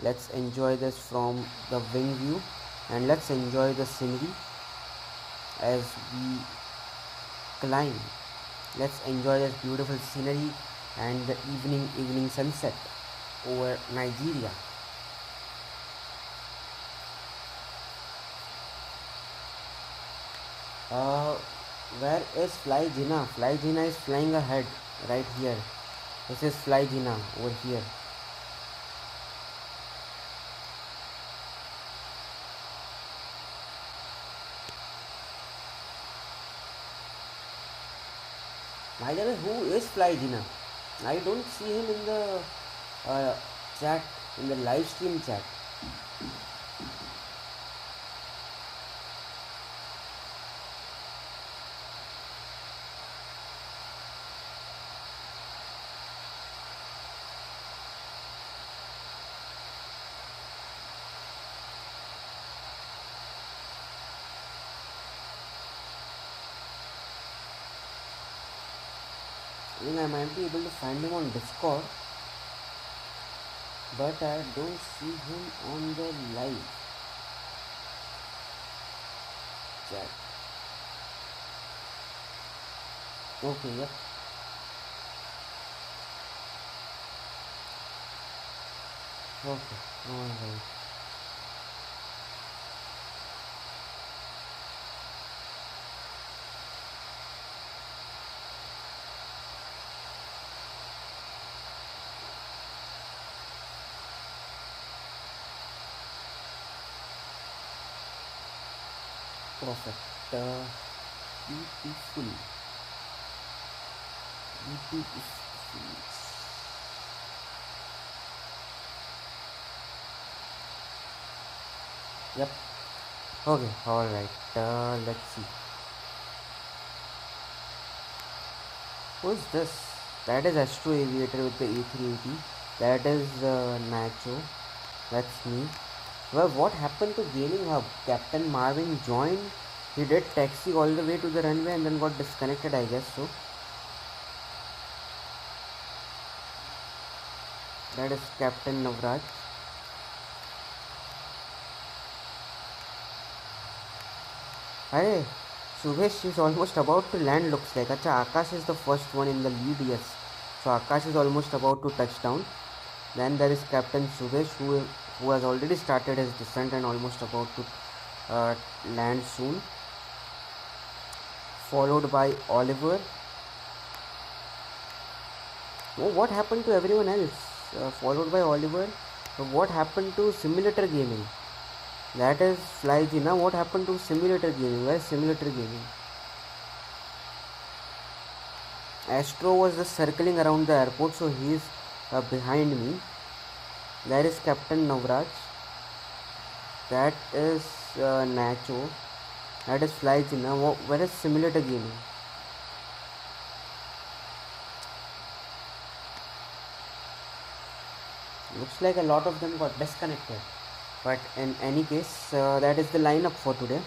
Let's enjoy this from the wing view, and let's enjoy the scenery as we climb. Let's enjoy this beautiful scenery and the evening sunset over Nigeria. Where is Fly Jinnah? Fly Jinnah is flying ahead right here. This is Fly Jinnah over here. By the way, who is Fly Jinnah? I don't see him in the chat, in the live stream chat. I think I might be able to find him on Discord, but I don't see him on the live chat. Okay, yep. Okay, alright. Perfect. Beautiful. Beautiful. Yep. Okay, alright. Let's see. Who is this? That is Astro Aviator with the A380. That is Nacho. That's me. Well, what happened to Gaming Hub? Captain Marvin joined. He did taxi all the way to the runway and then got disconnected, I guess so. That is Captain Navraj. Hey, Subhesh is almost about to land, looks like. Acha, Akash is the first one in the lead, yes. So Akash is almost about to touch down. Then there is Captain Subhesh who has already started his descent and almost about to land soon. Followed by Oliver. Oh, what happened to everyone else? Followed by Oliver. So what happened to Simulator Gaming? That is Fly Jinnah. What happened to Simulator Gaming? Where is Simulator Gaming? Astro was just circling around the airport, so he is behind me. There is Captain Navraj. That is Nacho. That is Fly Jinnah. Where is Simulator Gaming? Looks like a lot of them got disconnected. But in any case, that is the lineup for today.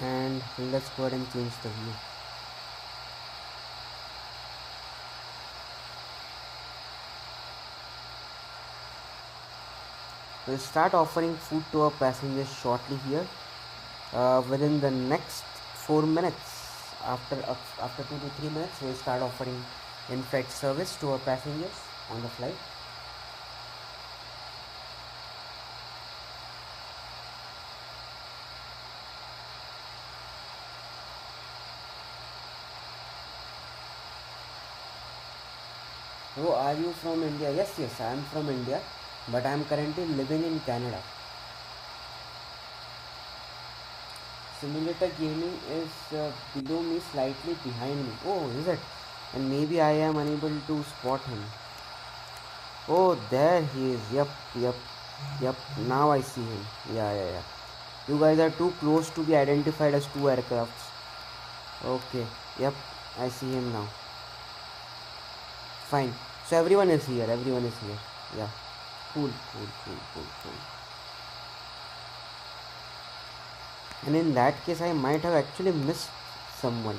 And let's go ahead and change the view. We'll start offering food to our passengers shortly here. Within the next 4 minutes, after 2 to 3 minutes, we'll start offering in-flight service to our passengers on the flight. Oh, are you from India? Yes, I am from India, but I am currently living in Canada. Simulator gaming is below me, slightly behind me. Oh, is it? And maybe I am unable to spot him. Oh, there he is. Yep. Now I see him. Yeah. You guys are too close to be identified as two aircrafts. Okay. Yep, I see him now. Fine. So everyone is here. Yeah. Cool. And in that case, I might have actually missed someone,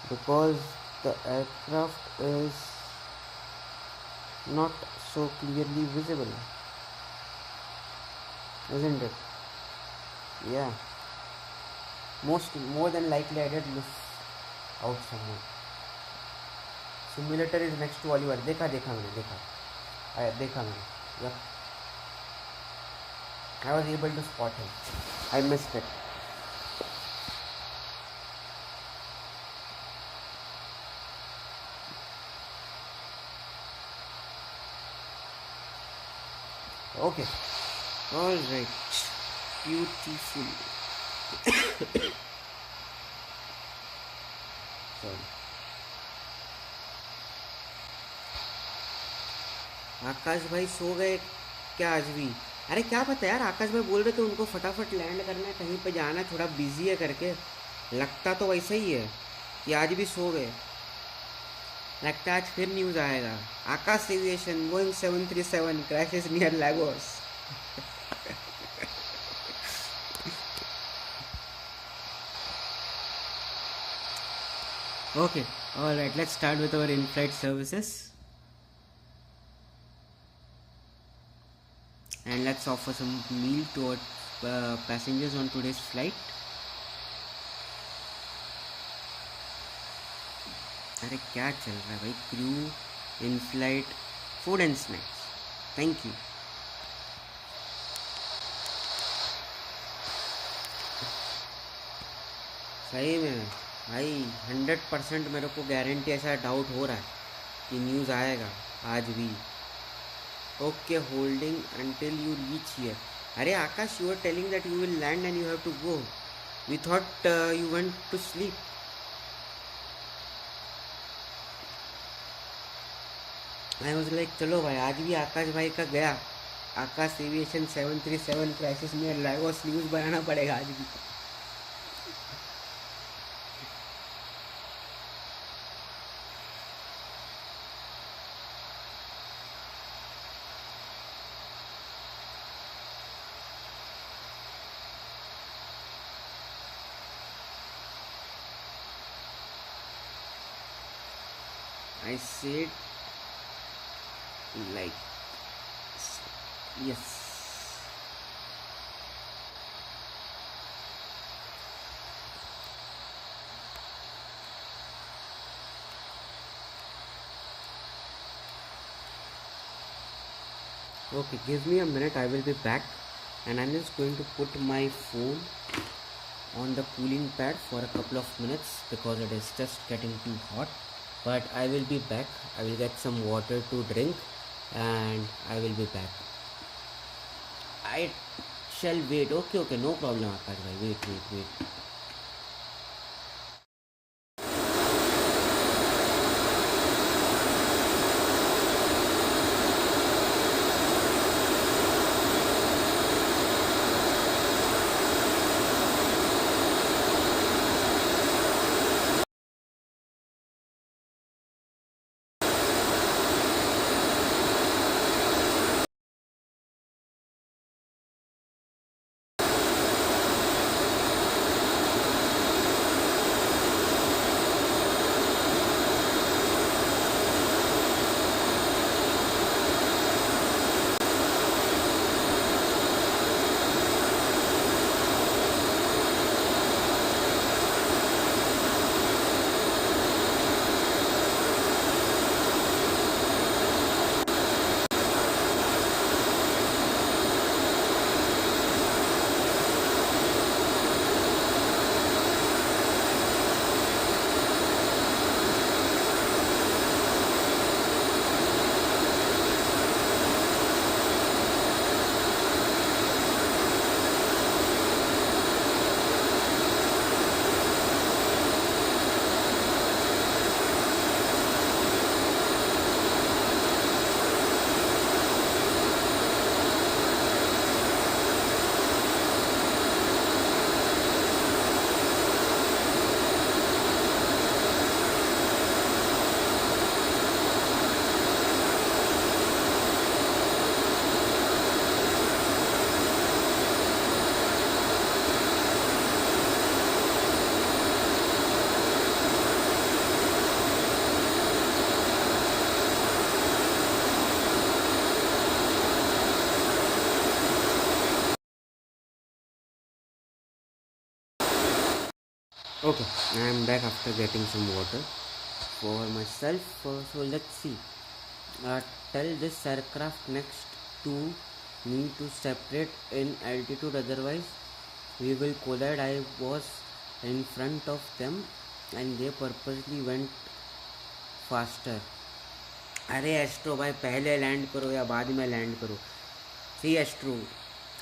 because the aircraft is not so clearly visible, isn't it? Yeah. More than likely, I did miss out someone. Simulator is next to Oliver. देखा मैंने. Yep. I was able to spot him. I missed it. Okay. All right. Beautiful. Sorry. आकाश भाई सो गए क्या आज भी? अरे क्या पता यार, आकाश भाई बोल रहे थे उनको फटाफट लैंड करना है, कहीं पे जाना है, थोड़ा बिजी है करके. लगता तो वैसा ही है कि आज भी सो गए. लगता है आज फिर न्यूज़ आएगा. Akash aviation Boeing 737 crashes near Lagos. Okay, all right, let's start with our in-flight services. And let's offer some meal to our passengers on today's flight. अरे क्या चल रहा है भाई? Crew, in flight, food and snacks. Thank you. सही में भाई 100% मेरे को गारंटी, ऐसा डाउट हो रहा है कि न्यूज़ आएगा आज भी. Okay, holding until you reach here. अरे Akash, you are telling that you will land and you have to go. We thought you went to sleep. I was like चलो भाई, आज भी आकाश भाई का गया. आकाश एविएशन 737 क्राइसिस में लागोस न्यूज़ बनाना पड़ेगा आज भी. I said like yes. Okay, give me a minute, I will be back, and I'm just going to put my phone on the cooling pad for a couple of minutes because it is just getting too hot. But I will be back. I will get some water to drink and I will be back. I shall wait. Okay, no problem, Akash bhai. Wait. Okay, I am back after getting some water for myself. So let's see. Tell this aircraft next to me to separate in altitude, otherwise we will collide. I was in front of them and they purposely went faster. अरे astro भाई, पहले land करो या बाद में land करो? See Astro,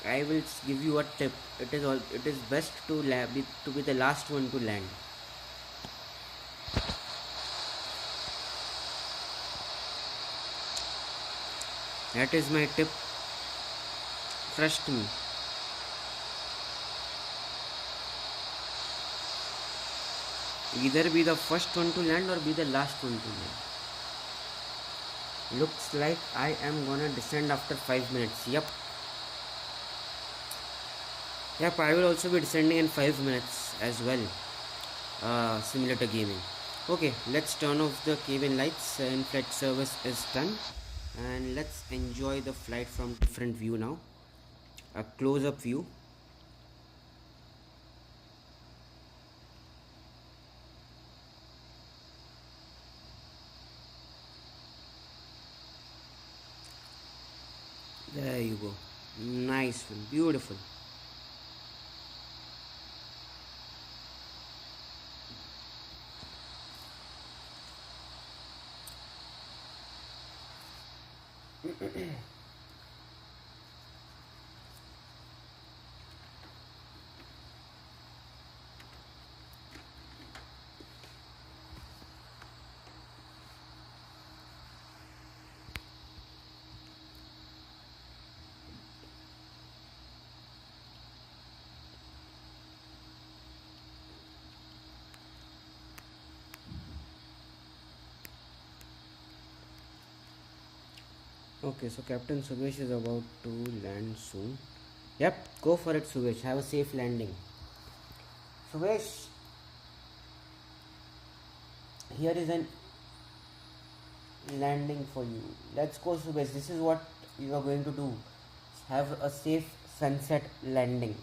I will give you a tip. It is best to be the last one to land. That is my tip. Trust me. Either be the first one to land or be the last one to land. Looks like I am gonna descend after 5 minutes. Yep, I will also be descending in 5 minutes as well. Simulator gaming. Okay, let's turn off the cabin lights. In-flight service is done, and let's enjoy the flight from different view now. A close-up view. There you go. Nice one. Beautiful. Okay, so Captain Sugesh is about to land soon. Yep, go for it, Sugesh. Have a safe landing. Sugesh, here is an landing for you. Let's go, Sugesh. This is what you are going to do. Have a safe sunset landing.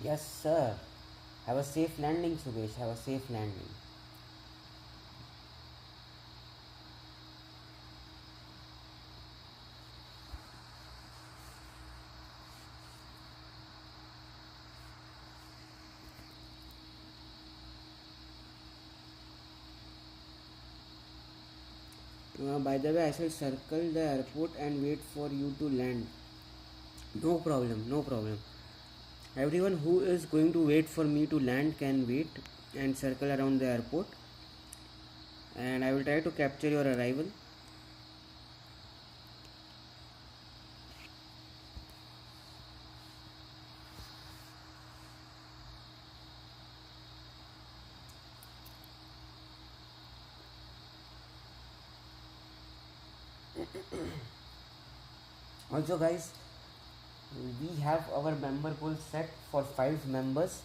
Yes, sir. Have a safe landing, Sugesh. Have a safe landing. By the way, I shall circle the airport and wait for you to land. No problem, no problem. Everyone who is going to wait for me to land can wait and circle around the airport, and I will try to capture your arrival. Also guys, we have our member pool set for 5 members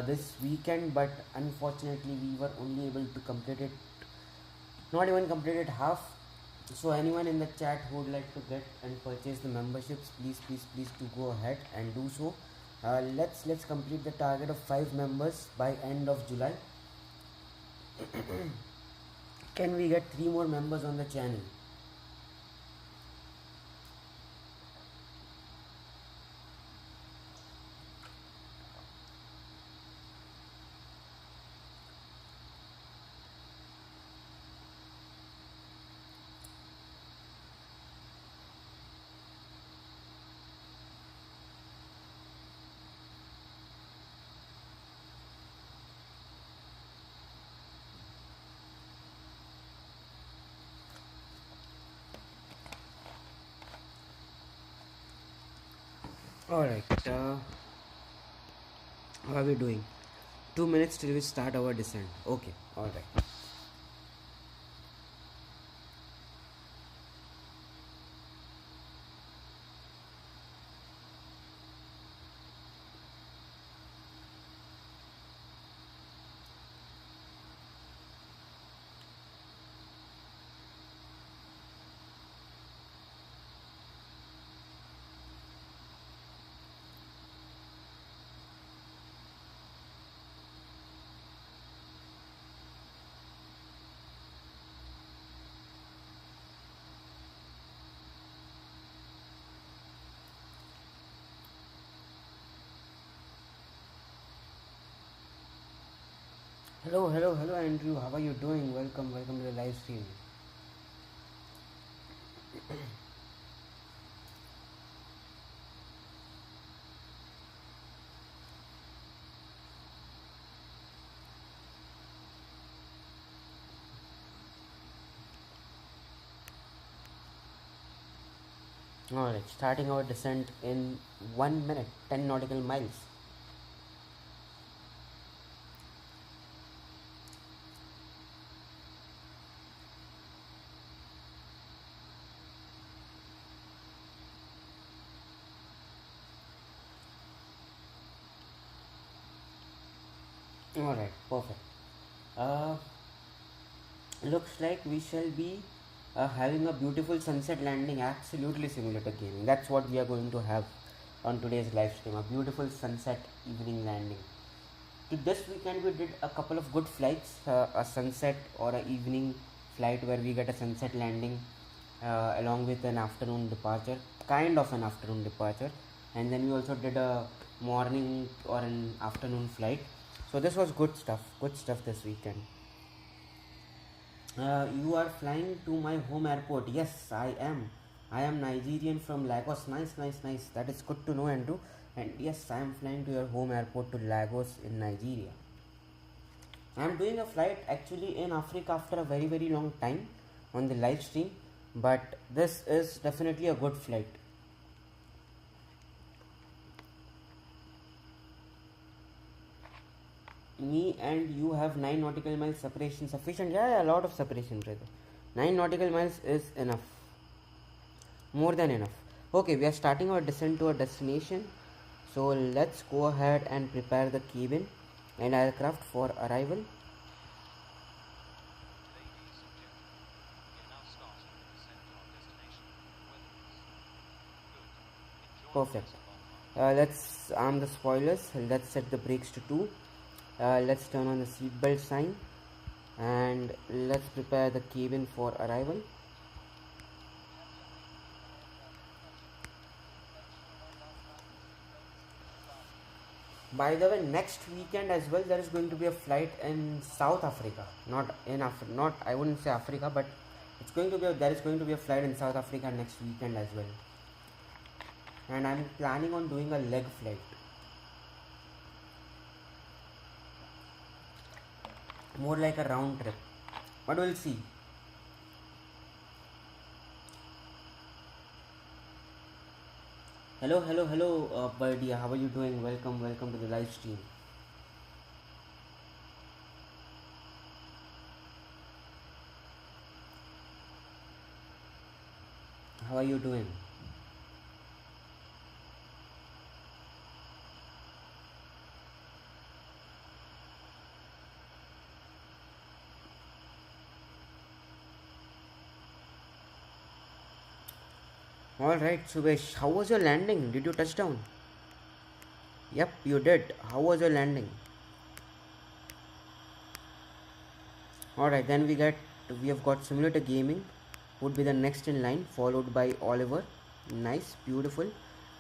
this weekend, but unfortunately we were only able to complete it, not even completed half. So anyone in the chat who would like to get and purchase the memberships, please do go ahead and do so. Let's complete the target of 5 members by end of July. Can we get 3 more members on the channel? Alright, how are we doing? 2 minutes till we start our descent. Okay, alright. Hello, Andrew. How are you doing? Welcome to the live stream. Alright, starting our descent in 1 minute, 10 nautical miles. Alright, perfect. Uh, Looks like we shall be having a beautiful sunset landing, absolutely simulator gaming. That's what we are going to have on today's live stream, a beautiful sunset evening landing. To this weekend we did a couple of good flights, a sunset or a evening flight where we get a sunset landing along with an afternoon departure, kind of an afternoon departure, and then we also did a morning or an afternoon flight. So this was good stuff this weekend. You are flying to my home airport. Yes, I am. I am Nigerian from Lagos. Nice. That is good to know, Andrew. And yes, I am flying to your home airport to Lagos in Nigeria. I am doing a flight actually in Africa after a very long time on the live stream, but this is definitely a good flight. Me and you have 9 nautical miles separation. Sufficient? Yeah, a lot of separation, brother. 9 nautical miles is enough. More than enough. Okay, we are starting our descent to our destination. So let's go ahead and prepare the cabin and aircraft for arrival. Perfect. Let's arm the spoilers. Let's set the brakes to 2. Let's turn on the seatbelt sign and let's prepare the cabin for arrival. By the way, next weekend as well there is going to be a flight in South Africa, not I wouldn't say Africa, but there is going to be a flight in South Africa next weekend as well, and I'm planning on doing a leg flight, more like a round trip, but we'll see. Hello, Birdie. How are you doing? Welcome to the live stream. How are you doing? All right, Subesh. How was your landing? Did you touch down? Yep, you did. How was your landing? Alright, then we have got simulator gaming would be the next in line, followed by Oliver. Nice, beautiful.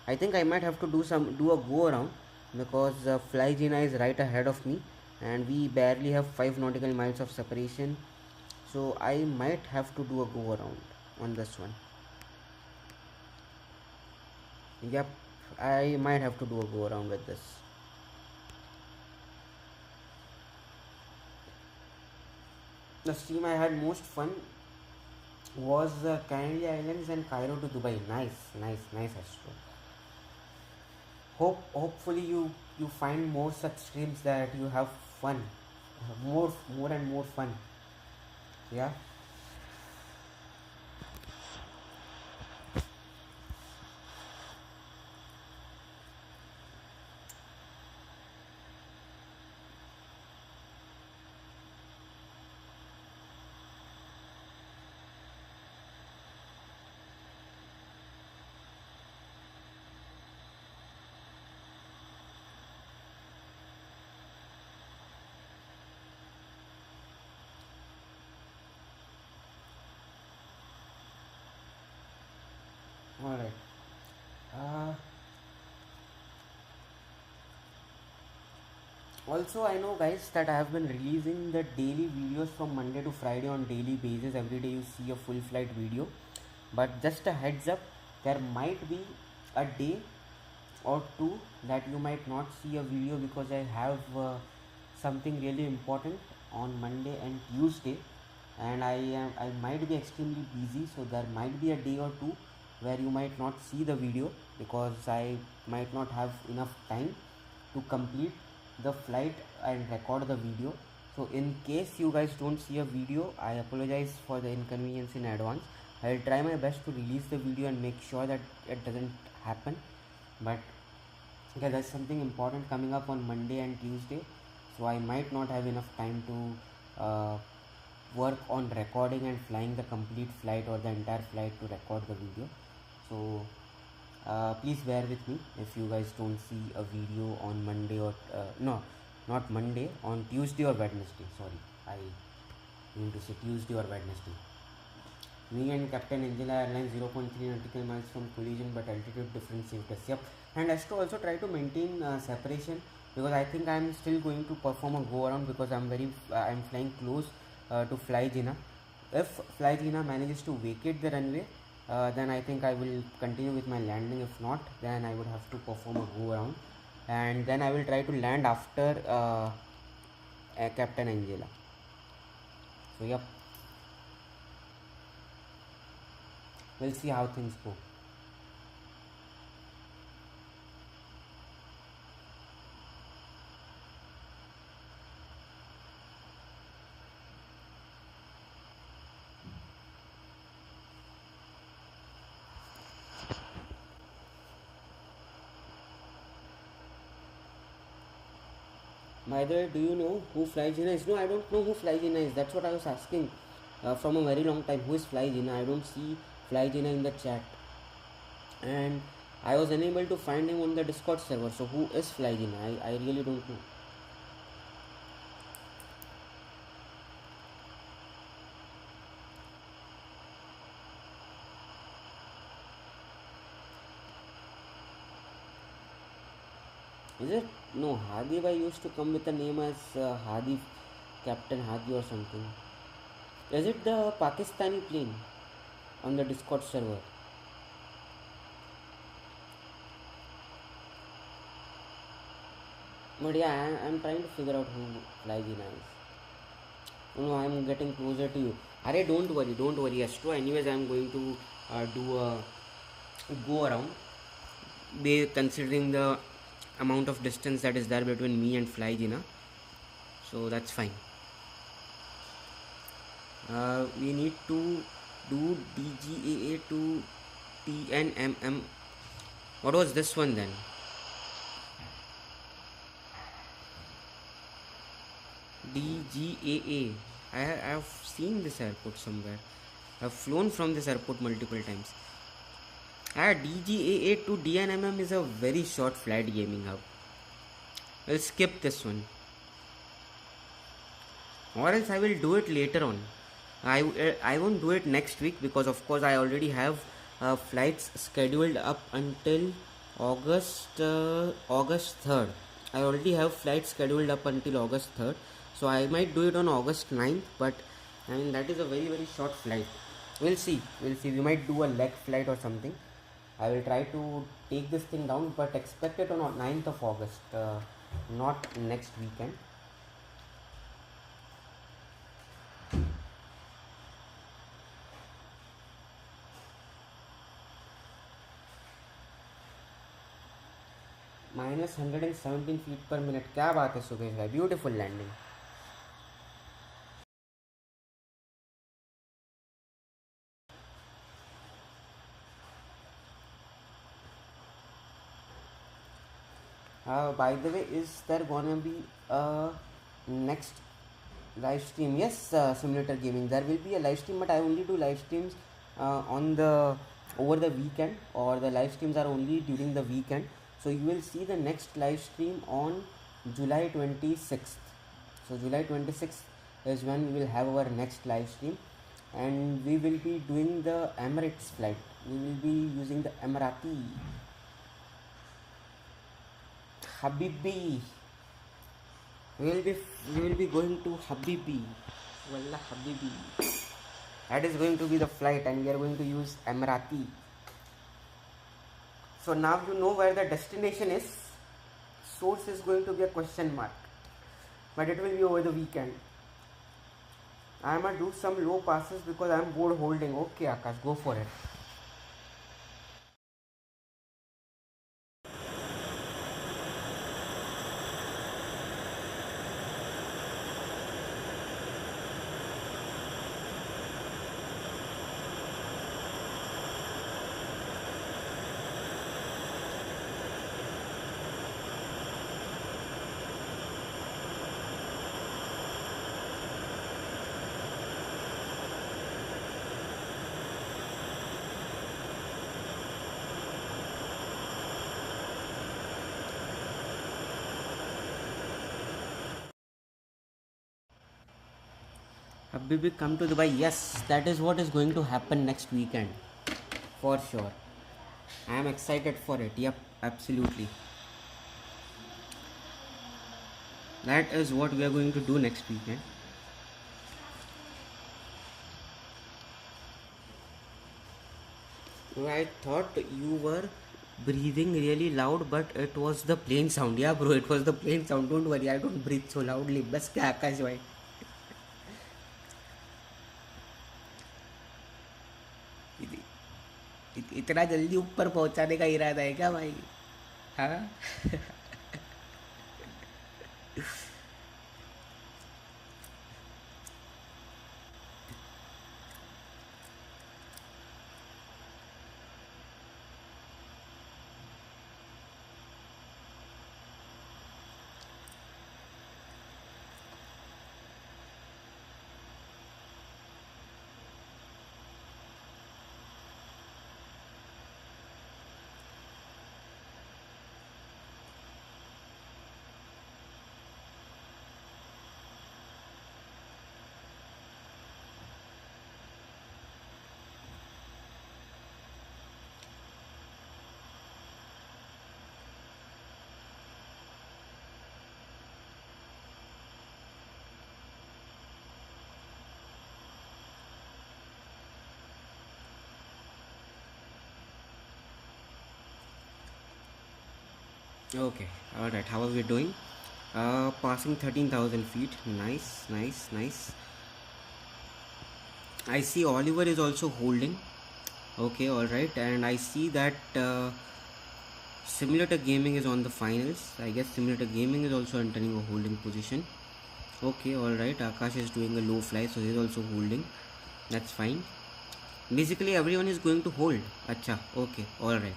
I think I might have to do a go around because Flygina is right ahead of me and we barely have 5 nautical miles of separation. So I might have to do a go around on this one. Yep, I might have to do a go around with this. The stream I had most fun was Canary Islands and Cairo to Dubai. Nice, Astro. Hopefully you find more such streams that you have fun, more and more fun. Yeah. Also, I know guys that I have been releasing the daily videos from Monday to Friday on daily basis. Every day you see a full flight video, but just a heads up, there might be a day or two that you might not see a video because I have something really important on Monday and Tuesday, and I might be extremely busy, so there might be a day or two where you might not see the video because I might not have enough time to complete the flight and record the video. So in case you guys don't see a video, I apologize for the inconvenience in advance. I'll try my best to release the video and make sure that it doesn't happen. But yeah, there's something important coming up on Monday and Tuesday, so I might not have enough time to work on recording and flying the complete flight or the entire flight to record the video. So please bear with me if you guys don't see a video on Monday or no, not Monday, on Tuesday or Wednesday. Sorry, I mean to say Tuesday or Wednesday. Me and Captain Angela Airlines 0.3 nautical miles from collision, but altitude difference saved us. Yep, and has to also try to maintain separation, because I think I'm still going to perform a go around because I'm flying close to Fly Jinnah. If Fly Jinnah manages to vacate the runway, then I think I will continue with my landing. If not, then I would have to perform a go around, and then I will try to land after Captain Angela. So yep, we'll see how things go. By the way, do you know who Fly Jinnah is? No, I don't know who Fly Jinnah is. That's what I was asking from a very long time. Who is Fly Jinnah? I don't see Fly Jinnah in the chat, and I was unable to find him on the Discord server. So who is Fly Jinnah? I really don't know. Is it? No, Hadi I used to come with a name as Hadi, Captain Hadi or something. Is it the Pakistani plane on the Discord server? But yeah, I'm trying to figure out who Fly Jinnah is. No, I'm getting closer to you. Arey, don't worry, Astro. Anyways, I'm going to do a go around, considering the amount of distance that is there between me and Fly Jinnah. So that's fine. We need to do DGAA to DNMM. What was this one then? DGAA. I have seen this airport somewhere. I've flown from this airport multiple times. DGAA to DNMM is a very short flight gaming hub. We'll skip this one, or else I will do it later on. I won't do it next week because of course I already have flights scheduled up until August 3rd. I already have flights scheduled up until August 3rd, so I might do it on August 9th, but I mean that is a very short flight. We'll see. We might do a leg flight or something. I will try to take this thing down, but expect it on 9th of August, not next weekend. Minus 117 feet per minute. क्या बात है सुबेश भाई, beautiful landing. By the way, is there gonna be a next live stream? Yes, Simulator Gaming. There will be a live stream, but I only do live streams over the weekend, or the live streams are only during the weekend. So you will see the next live stream on July 26th. So July 26th is when we will have our next live stream, and we will be doing the Emirates flight. We will be using the Emirati. Habibi. We will be going to Habibi. Wallah Habibi. That is going to be the flight, and we are going to use Emirati. So now you know where the destination is. Source is going to be a question mark, but it will be over the weekend. I am gonna do some low passes because I am bored holding. Okay, Akash, go for it. Habibi, come to Dubai. Yes, that is what is going to happen next weekend. For sure. I am excited for it. Yep, absolutely. That is what we are going to do next weekend. I thought you were breathing really loud, but it was the plane sound. Yeah, bro, it was the plane sound. Don't worry, I don't breathe so loudly. बस क्या आकाश भाई. इतना जल्दी ऊपर पहुंचाने का इरादा है क्या भाई? हाँ. Okay, alright, how are we doing? Passing 13,000 feet. Nice, nice, nice. I see Oliver is also holding. Okay, alright, and I see that Simulator Gaming is on the finals. I guess Simulator Gaming is also entering a holding position. Okay, alright, Akash is doing a low fly, so he is also holding. That's fine. Basically, everyone is going to hold. Acha, okay, alright.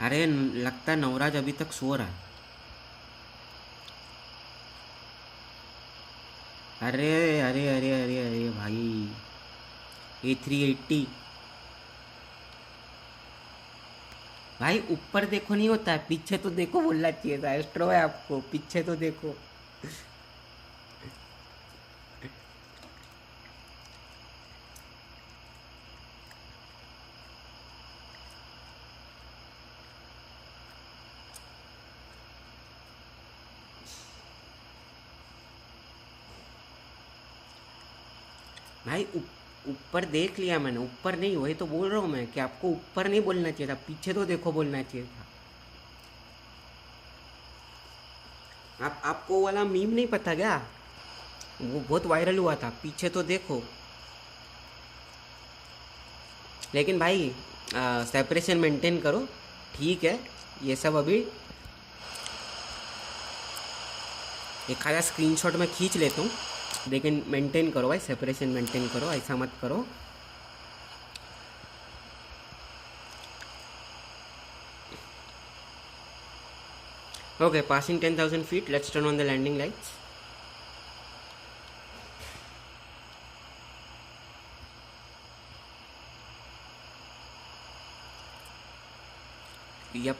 अरे लगता है नवराज अभी तक सो रहा है. अरे अरे अरे अरे अरे भाई A380 भाई ऊपर देखो नहीं होता है, पीछे तो देखो बोलना चाहिए था. एस्ट्रो है आपको, पीछे तो देखो. भाई ऊपर देख लिया मैंने, ऊपर नहीं. वही तो बोल रहा हूँ मैं कि आपको ऊपर नहीं बोलना चाहिए था, पीछे तो देखो बोलना चाहिए था. आपको वाला मीम नहीं पता क्या? वो बहुत वायरल हुआ था, पीछे तो देखो. लेकिन भाई सेपरेशन मेंटेन करो, ठीक है. ये सब अभी एक आधा स्क्रीनशॉट मैं खींच लेता हूँ, लेकिन मेंटेन करो भाई, सेपरेशन मेंटेन करो, ऐसा मत करो. Okay, passing 10,000 feet. Let's turn on the landing lights. Yep.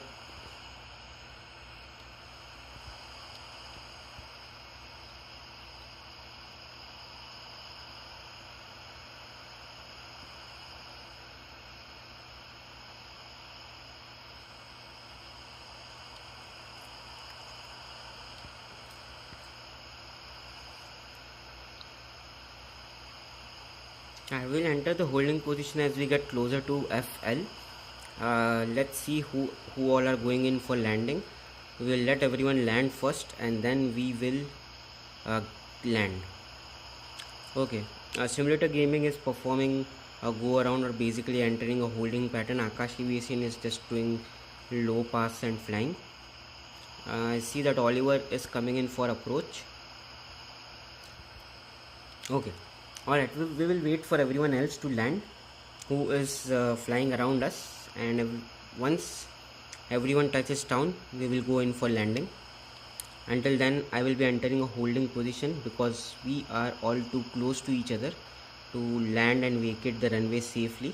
I will enter the holding position as we get closer to FL. Let's see who all are going in for landing. We will let everyone land first and then we will land. Okay, simulator gaming is performing a go around or basically entering a holding pattern. Akash Aviation is just doing low pass and flying. I see that Oliver is coming in for approach. Okay, alright, we will wait for everyone else to land who is flying around us, and once everyone touches down we will go in for landing. Until then I will be entering a holding position because we are all too close to each other to land and vacate the runway safely.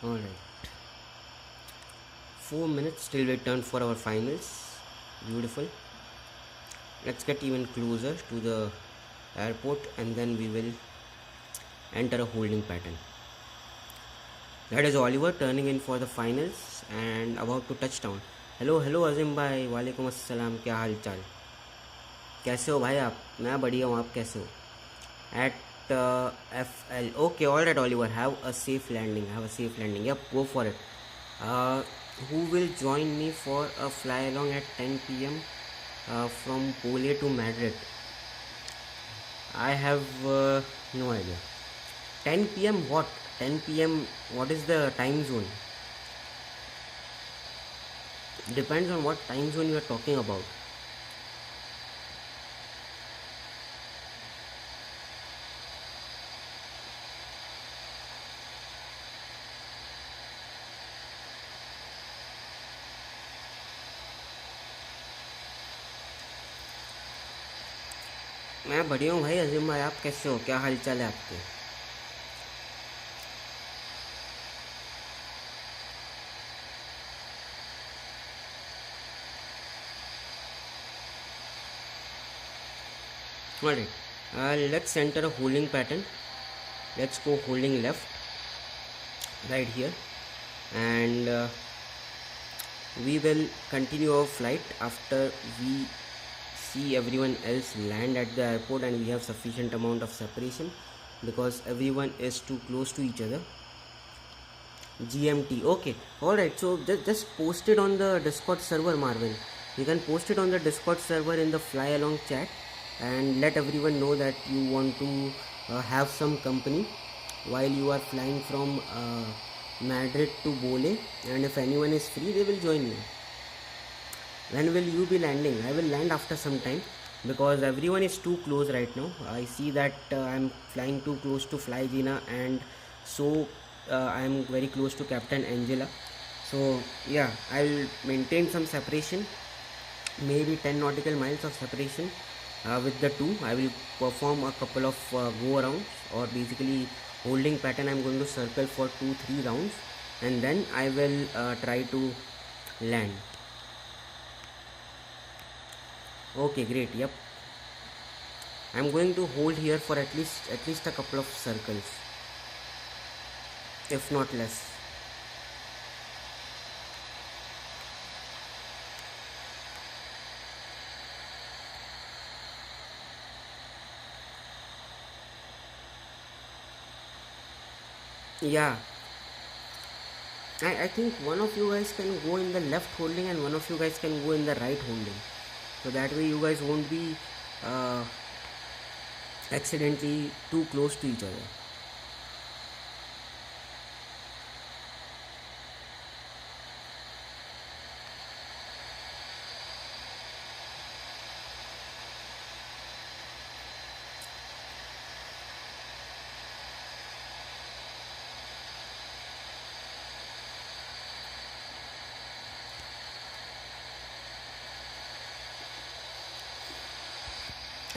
Alright, 4 minutes till we turn for our finals. Beautiful. Let's get even closer to the airport and then we will enter a holding pattern. That is Oliver turning in for the finals and about to touch down. हेलो अजीम भाई, वालेकुम अस्सलाम, क्या हाल चाल, कैसे हो भाई आप? मैं बढ़िया हूँ, आप कैसे हो? At FL. Okay, alright Oliver, have a safe landing. Yep, go for it. Who will join me for a fly along at 10 p.m. From Pole to Madrid? I have no idea. 10 p.m. what? 10 p.m. what is the time zone? Depends on what time zone you are talking about. मैं बढ़िया हूँ भाई अजीम भाई, आप कैसे हो, क्या हाल चाल है आपके? Alright, let's enter a holding pattern. Let's go holding left right here, and we will continue our flight after we see everyone else land at the airport and we have sufficient amount of separation because everyone is too close to each other. GMT. Okay, alright, so just post it on the Discord server, Marvin. You can post it on the Discord server in the fly along chat and let everyone know that you want to have some company while you are flying from Madrid to Bole, and if anyone is free they will join you. When will you be landing? I will land after some time because everyone is too close right now. I see that I'm flying too close to Fly Gina, and so I'm very close to Captain Angela. So yeah, I'll maintain some separation, maybe 10 nautical miles of separation with the two. I will perform a couple of go arounds, or basically holding pattern. I'm going to circle for 2-3 rounds and then I will try to land. Okay, great. Yep, I'm going to hold here for at least a couple of circles, if not less. Yeah, I think one of you guys can go in the left holding and one of you guys can go in the right holding. So that way you guys won't be uh, accidentally too close to each other.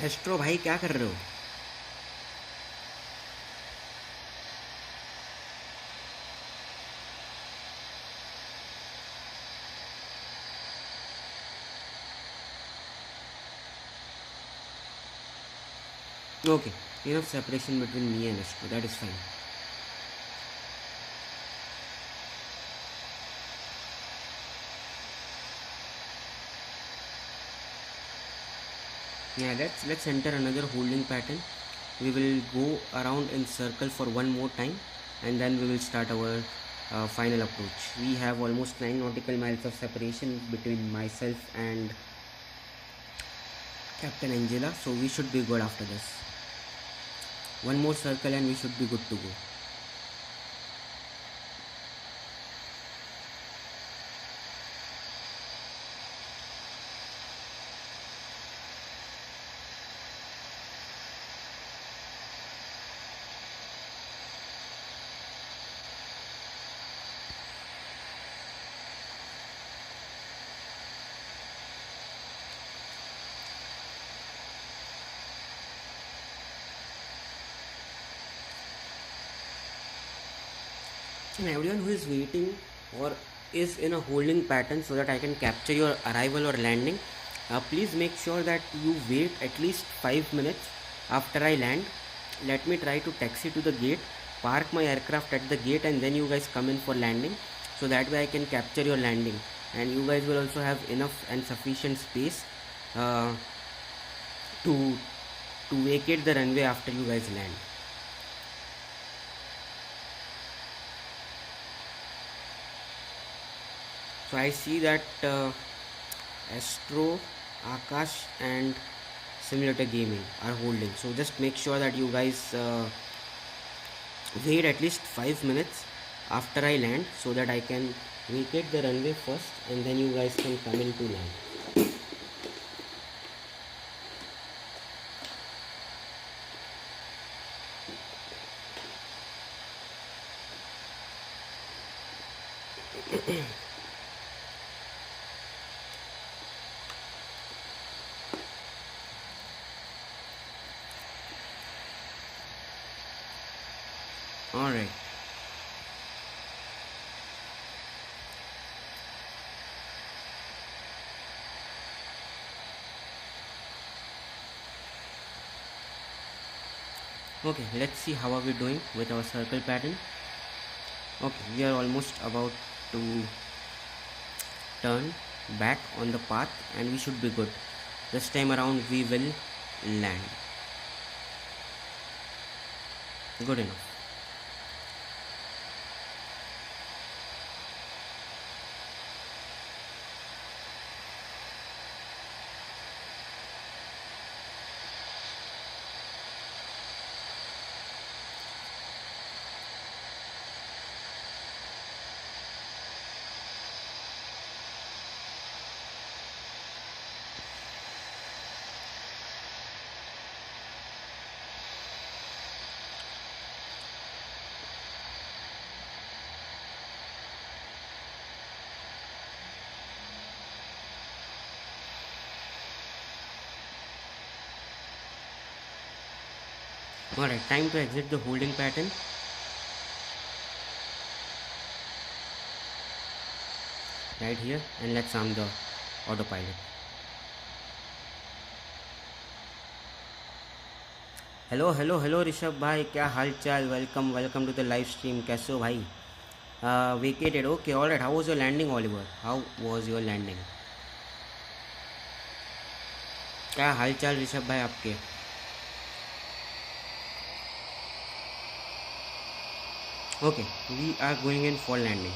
Astro भाई क्या कर रहे हो? Okay, enough separation between me and Astro, that is fine. Yeah, let's enter another holding pattern. We will go around in circle for one more time and then we will start our final approach. We have almost 9 nautical miles of separation between myself and Captain Angela, so we should be good after this. One more circle and we should be good to go. And everyone who is waiting or is in a holding pattern so that I can capture your arrival or landing, please make sure that you wait at least 5 minutes after I land. Let me try to taxi to the gate, park my aircraft at the gate, and then you guys come in for landing, so that way I can capture your landing and you guys will also have enough and sufficient space uh, to vacate the runway after you guys land. So I see that Astro, Akash and Simulator Gaming are holding. So just make sure that you guys wait at least 5 minutes after I land so that I can vacate the runway first and then you guys can come in to land. Alright. Okay, let's see how are we doing with our circle pattern. Okay, we are almost about to turn back on the path and we should be good. This time around we will land. Good enough. Alright, time to exit the holding pattern. Right here, and let's arm the autopilot. Hello Rishabh भाई, क्या हाल चाल? Welcome to the live stream. कैसे हो भाई? Vacated. Okay, alright. How was your landing, Oliver? How was your landing? क्या हाल चाल ऋषभ भाई आपके? Okay, we are going in for landing.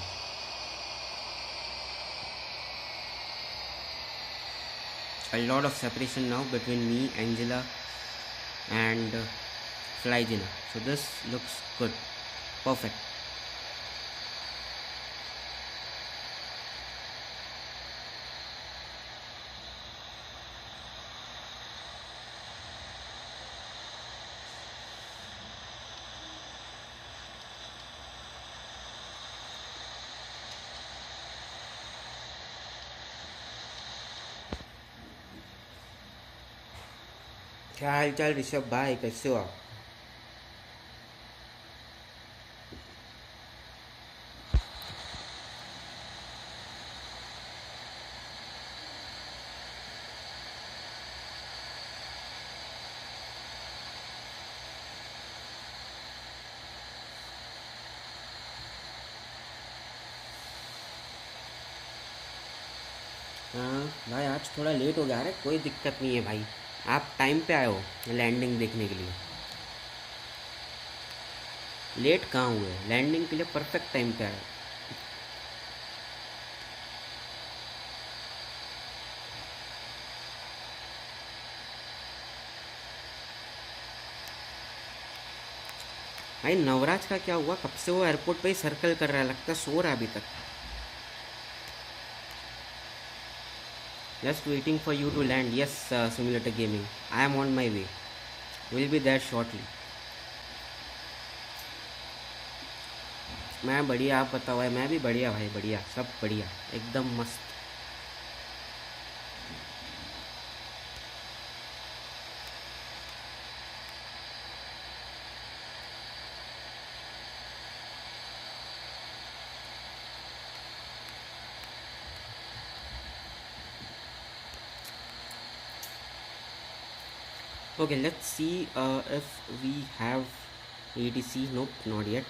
A lot of separation now between me, Angela, and Flygina. So this looks good. Perfect. क्या हाल चाल ऋषभ भाई, कैसे हो आप? हाँ भाई, आज थोड़ा लेट हो गया। अरे कोई दिक्कत नहीं है भाई, आप टाइम पे आए हो लैंडिंग देखने के लिए। लेट कहाँ हुए, लैंडिंग के लिए परफेक्ट टाइम पे आए। भाई नवराज का क्या हुआ, कब से वो एयरपोर्ट पे ही सर्कल कर रहा है, लगता है सो रहा है अभी तक। Just waiting for you to land. Yes simulator gaming, I am on my way, will be there shortly. मैं बढ़िया, आप बताओ भाई। मैं भी बढ़िया भाई, बढ़िया, सब बढ़िया, एकदम मस्त। Okay, let's see if we have ATC. Nope, not yet.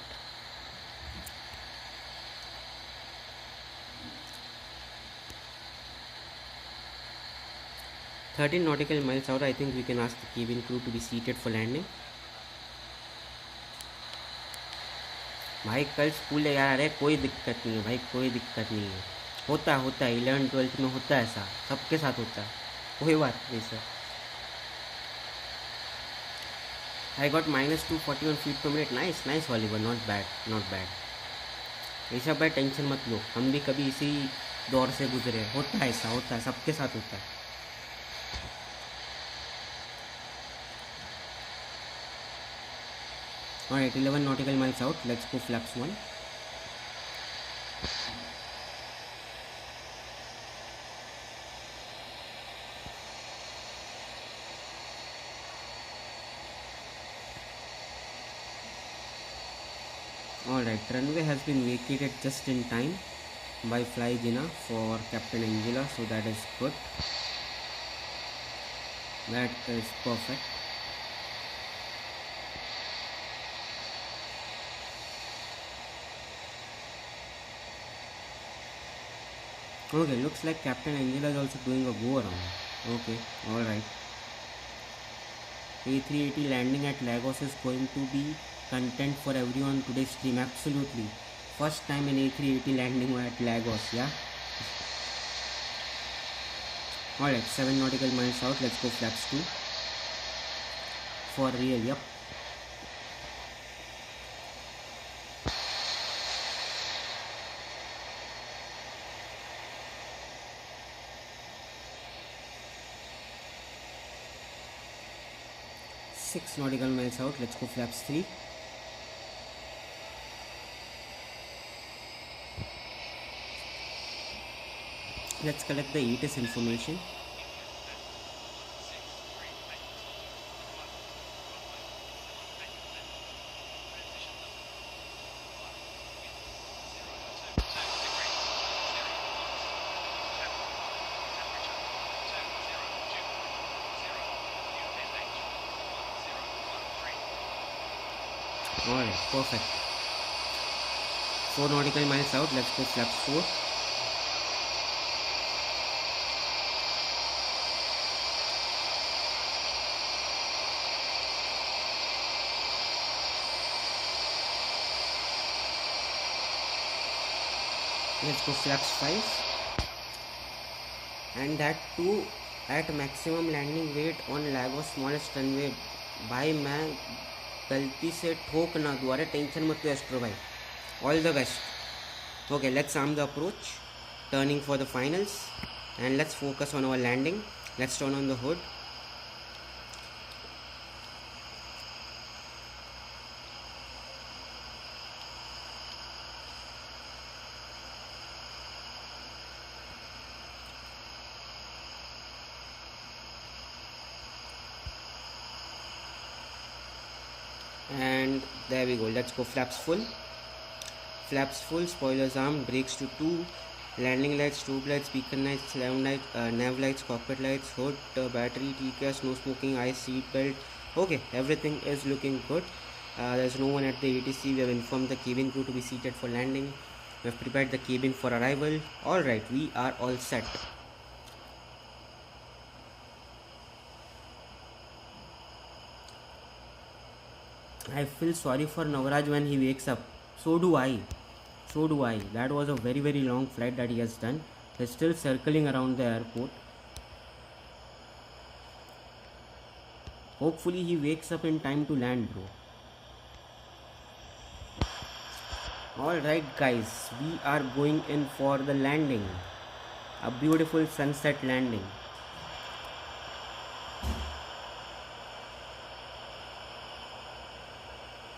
"13 nautical miles out, I think we can ask the cabin crew to be seated for landing." भाई कल स्कूल ले यार। अरे कोई दिक्कत नहीं है भाई, कोई दिक्कत नहीं है। होता है 11th-12th में होता है, ऐसा सबके साथ होता है, कोई बात नहीं sir. I got -241 feet per minute. Nice, nice Oliver, not bad, not bad. ऐसा भाई टेंशन मत लो, हम भी कभी इसी दौर से गुजरे। होता है ऐसा, होता है, सबके साथ होता है। Alright, 11 nautical miles out, let's go flaps 1. Alright, runway has been vacated just in time by Flygina for Captain Angela, so that is good. That is perfect. Okay, looks like Captain Angela is also doing a go around. Okay, alright. A380 landing at Lagos is going to be content for everyone today's stream. Absolutely. First time in A380 landing at Lagos, yeah? Alright, 7 nautical miles out, let's go flaps 2. For real, yep. Six nautical miles out, let's go flaps 3. Let's collect the ATIS information. Alright, perfect. 4 nautical miles out, let's go flaps 4. Let's go flaps 5, and that too at maximum landing weight on Lagos smallest runway. भाई मैं गलती से ठोक ना दूँ, अरे tension मत लो astro भाई. All the best. Okay, let's arm the approach, turning for the finals, and let's focus on our landing. Let's turn on the hood. And there we go. Let's go flaps full. Flaps full, spoilers armed, brakes to 2, landing lights, tube lights, beacon lights, nav lights, cockpit lights, hood, battery, TCAS, no smoking, ice, seat belt. Okay, everything is looking good. There's no one at the ATC. We have informed the cabin crew to be seated for landing. We have prepared the cabin for arrival. Alright, we are all set. I feel sorry for Navraj when he wakes up. So do I. That was a very very long flight that he has done. He's still circling around the airport. Hopefully he wakes up in time to land, bro. Alright guys, we are going in for the landing. A beautiful sunset landing.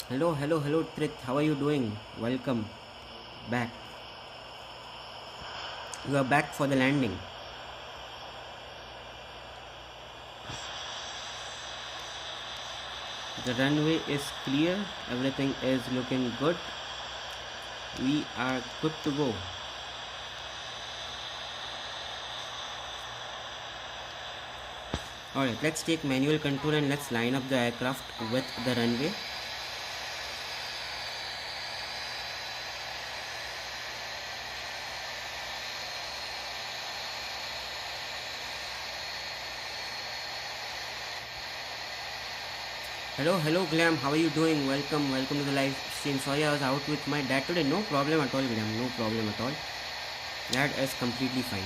Hello Trith, how are you doing? Welcome back. You are back for the landing. The runway is clear, everything is looking good. We are good to go. Alright, let's take manual control and let's line up the aircraft with the runway. Hello Glam, how are you doing? Welcome to the live stream. Sorry I was out with my dad today. No problem at all, Glam, no problem at all. That is completely fine.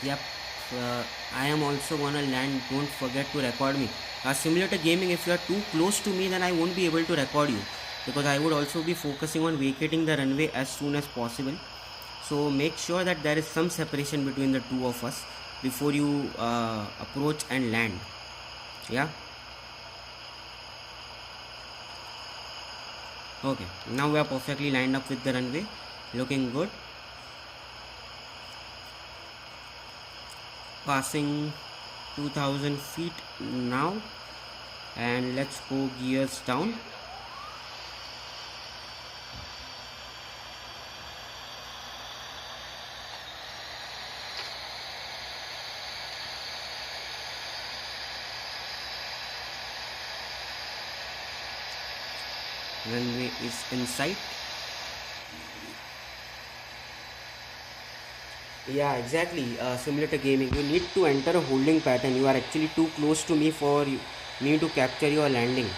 Yep, I am also gonna land. Don't forget to record me. Simulator gaming, if you are too close to me, then I won't be able to record you, because I would also be focusing on vacating the runway as soon as possible. So make sure that there is some separation between the two of us before you approach and land. Yeah. Okay, now we are perfectly lined up with the runway, looking good. Passing 2000 feet now, and let's go gears down. Runway is in sight. Yeah, exactly. Simulator gaming, you need to enter a holding pattern. You are actually too close to me for me to capture your landing.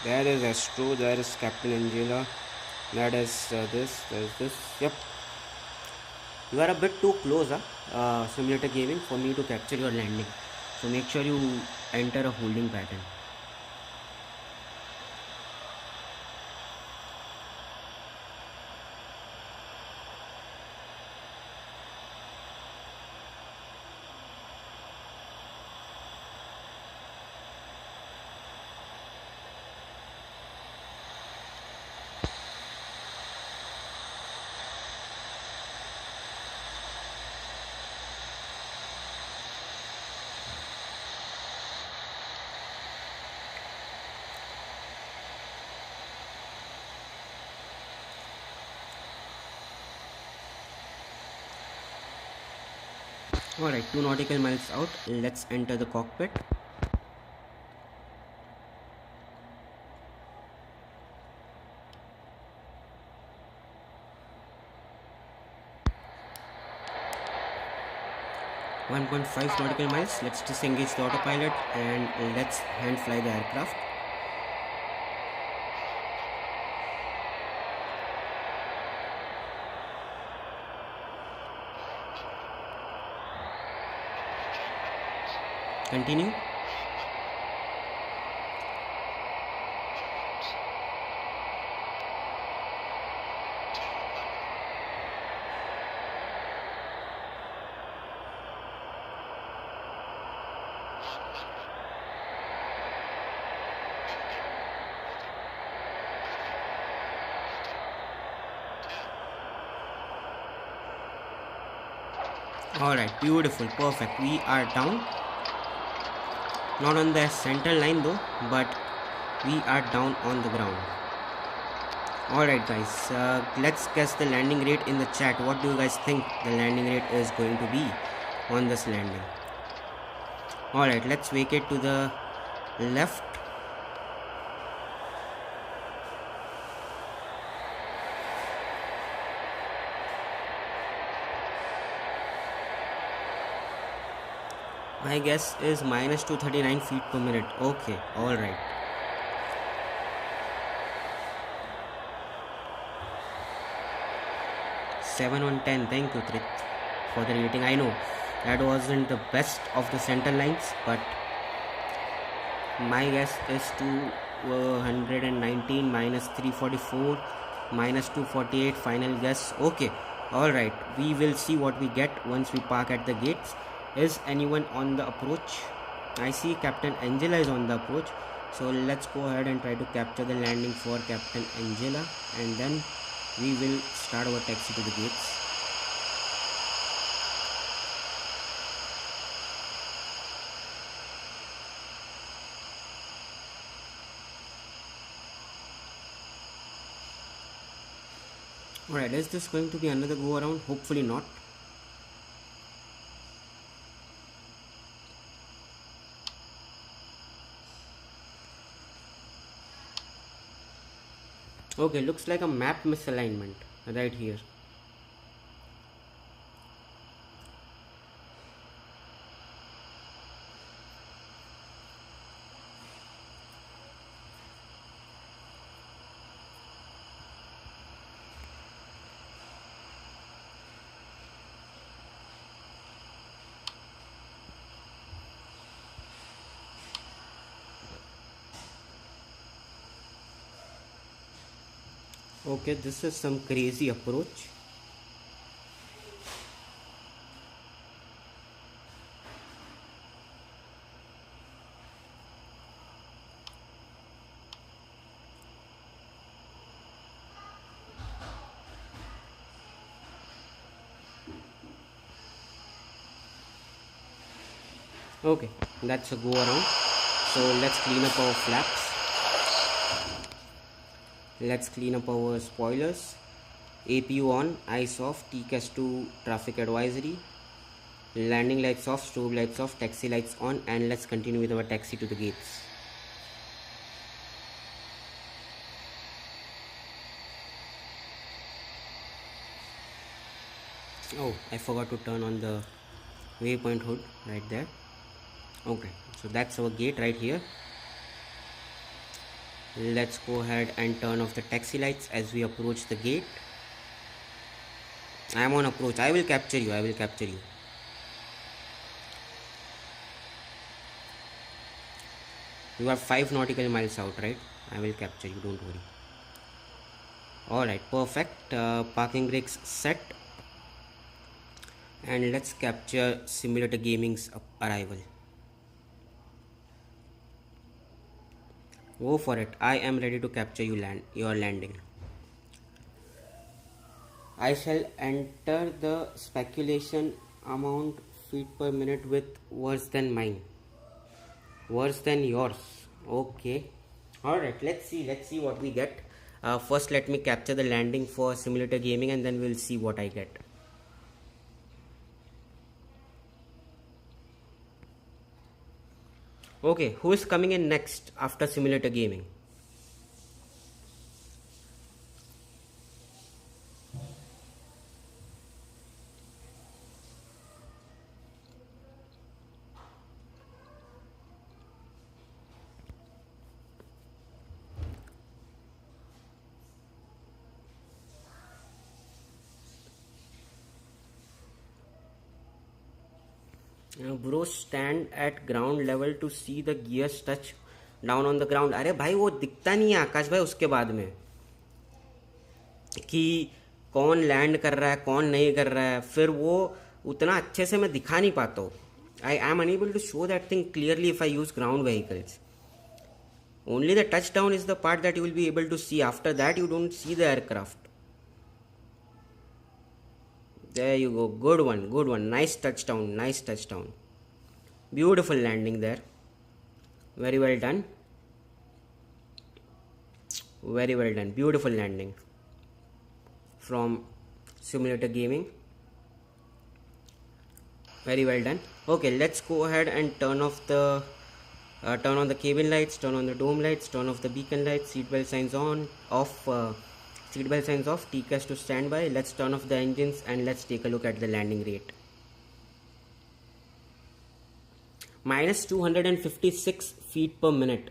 There is Astro, there is Captain Angela, that is this, there is this. Yep. You are a bit too close, Simulator gaming, for me to capture your landing. So make sure you enter a holding pattern. Alright, 2 nautical miles out, let's enter the cockpit. 1.5 nautical miles. Let's disengage the autopilot and let's hand fly the aircraft. Continue. Alright, beautiful, perfect. We are down. Not on the center line though, but we are down on the ground. Alright guys, let's guess the landing rate in the chat. What do you guys think the landing rate is going to be on this landing? Alright, let's vacate to the left. My guess is minus 239 feet per minute. Okay, alright. Seven on 10. Thank you, Trit, for the rating. I know that wasn't the best of the center lines, but my guess is 219 minus 344 minus 248. Final guess. Okay, alright. We will see what we get once we park at the gates. Is anyone on the approach? I see Captain Angela is on the approach. So let's go ahead and try to capture the landing for Captain Angela, and then we will start our taxi to the gates. Alright, is this going to be another go around? Hopefully not. Okay, looks like a map misalignment right here. Okay, this is some crazy approach. Okay, that's a go around. So let's clean up our flaps. Let's clean up our spoilers. APU on, eyes off, TCAS 2 traffic advisory. Landing lights off, strobe lights off, taxi lights on, and let's continue with our taxi to the gates. Oh, I forgot to turn on the waypoint hood right there. Okay, so that's our gate right here. Let's go ahead and turn off the taxi lights as we approach the gate. I am on approach. I will capture you. I will capture you. You are 5 nautical miles out, right? I will capture you. Don't worry. Alright, perfect. Parking brakes set. And let's capture Simulator Gaming's arrival. Go for it. I am ready to capture your landing. I shall enter the speculation amount feet per minute with worse than mine. Worse than yours. Okay. Alright, let's see what we get. First let me capture the landing for Simulator Gaming, and then we'll see what I get. Okay, who is coming in next after Simulator Gaming? Bro stand at ground level to see the gears touch down on the ground. अरे भाई वो दिखता नहीं है आकाश भाई उसके बाद में कि कौन लैंड कर रहा है कौन नहीं कर रहा है, फिर वो उतना अच्छे से मैं दिखा नहीं पाता हूँ. I am unable to show that thing clearly if I use ground vehicles. Only the touch down is the part that you will be able to see. After that you don't see the aircraft. There you go. Good one. Good one. Nice touchdown. Nice touchdown. Beautiful landing there. Very well done. Very well done. Beautiful landing from Simulator Gaming. Very well done. Okay, let's go ahead and turn on the cabin lights, turn on the dome lights, turn off the beacon lights, seatbelt signs on, off. Seatbelt signs off, TCAS to standby. Let's turn off the engines and let's take a look at the landing rate. Minus 256 feet per minute.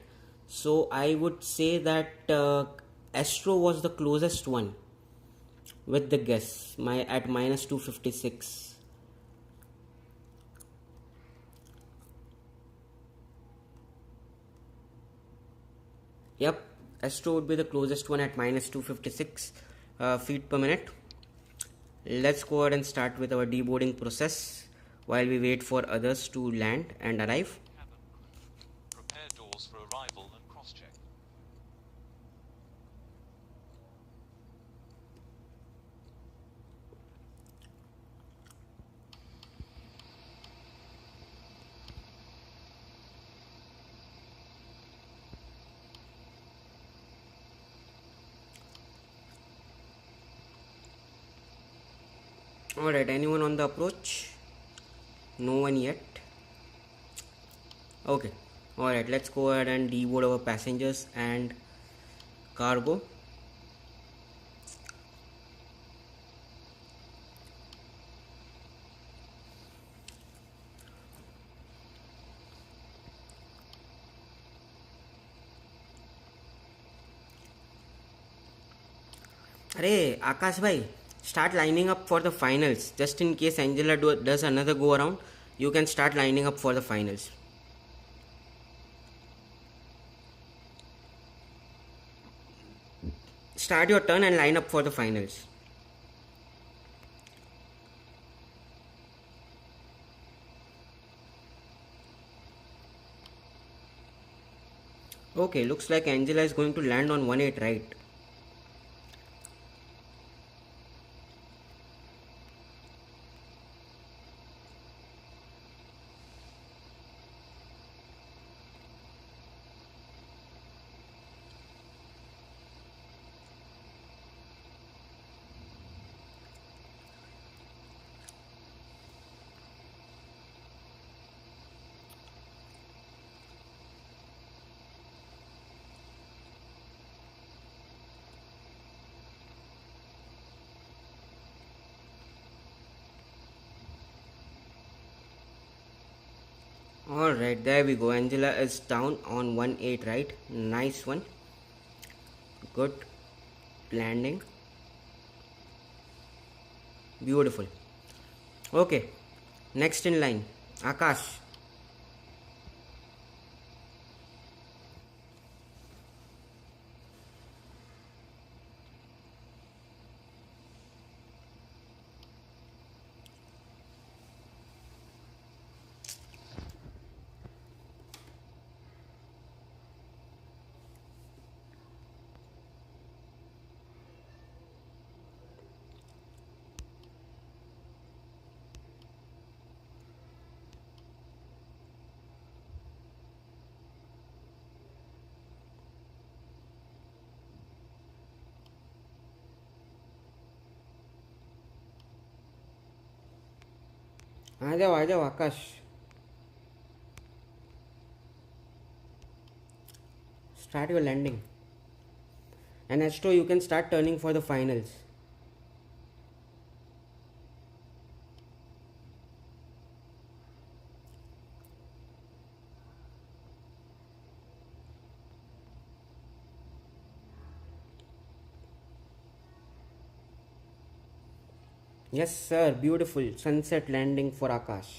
So I would say that Astro was the closest one with the guess at minus 256. Yep, Astro would be the closest one at minus 256 feet per minute. Let's go ahead and start with our deboarding process while we wait for others to land and arrive. Prepare doors for arrival and cross-check. Alright, anyone on the approach? No one yet. Okay, alright, let's go ahead and deboard our passengers and cargo. Arey, Akash bhai, start lining up for the finals. Just in case Angela does another go around, you can start lining up for the finals. Start your turn and line up for the finals. Okay, looks like Angela is going to land on 1-8 right. Alright, there we go. Angela is down on 1-8 right. Nice one. Good landing. Beautiful. Okay, next in line, Akash. आ जाओ आकाश. Start your landing. And Astro, you can start turning for the finals. Yes, sir. Beautiful sunset landing for Akash.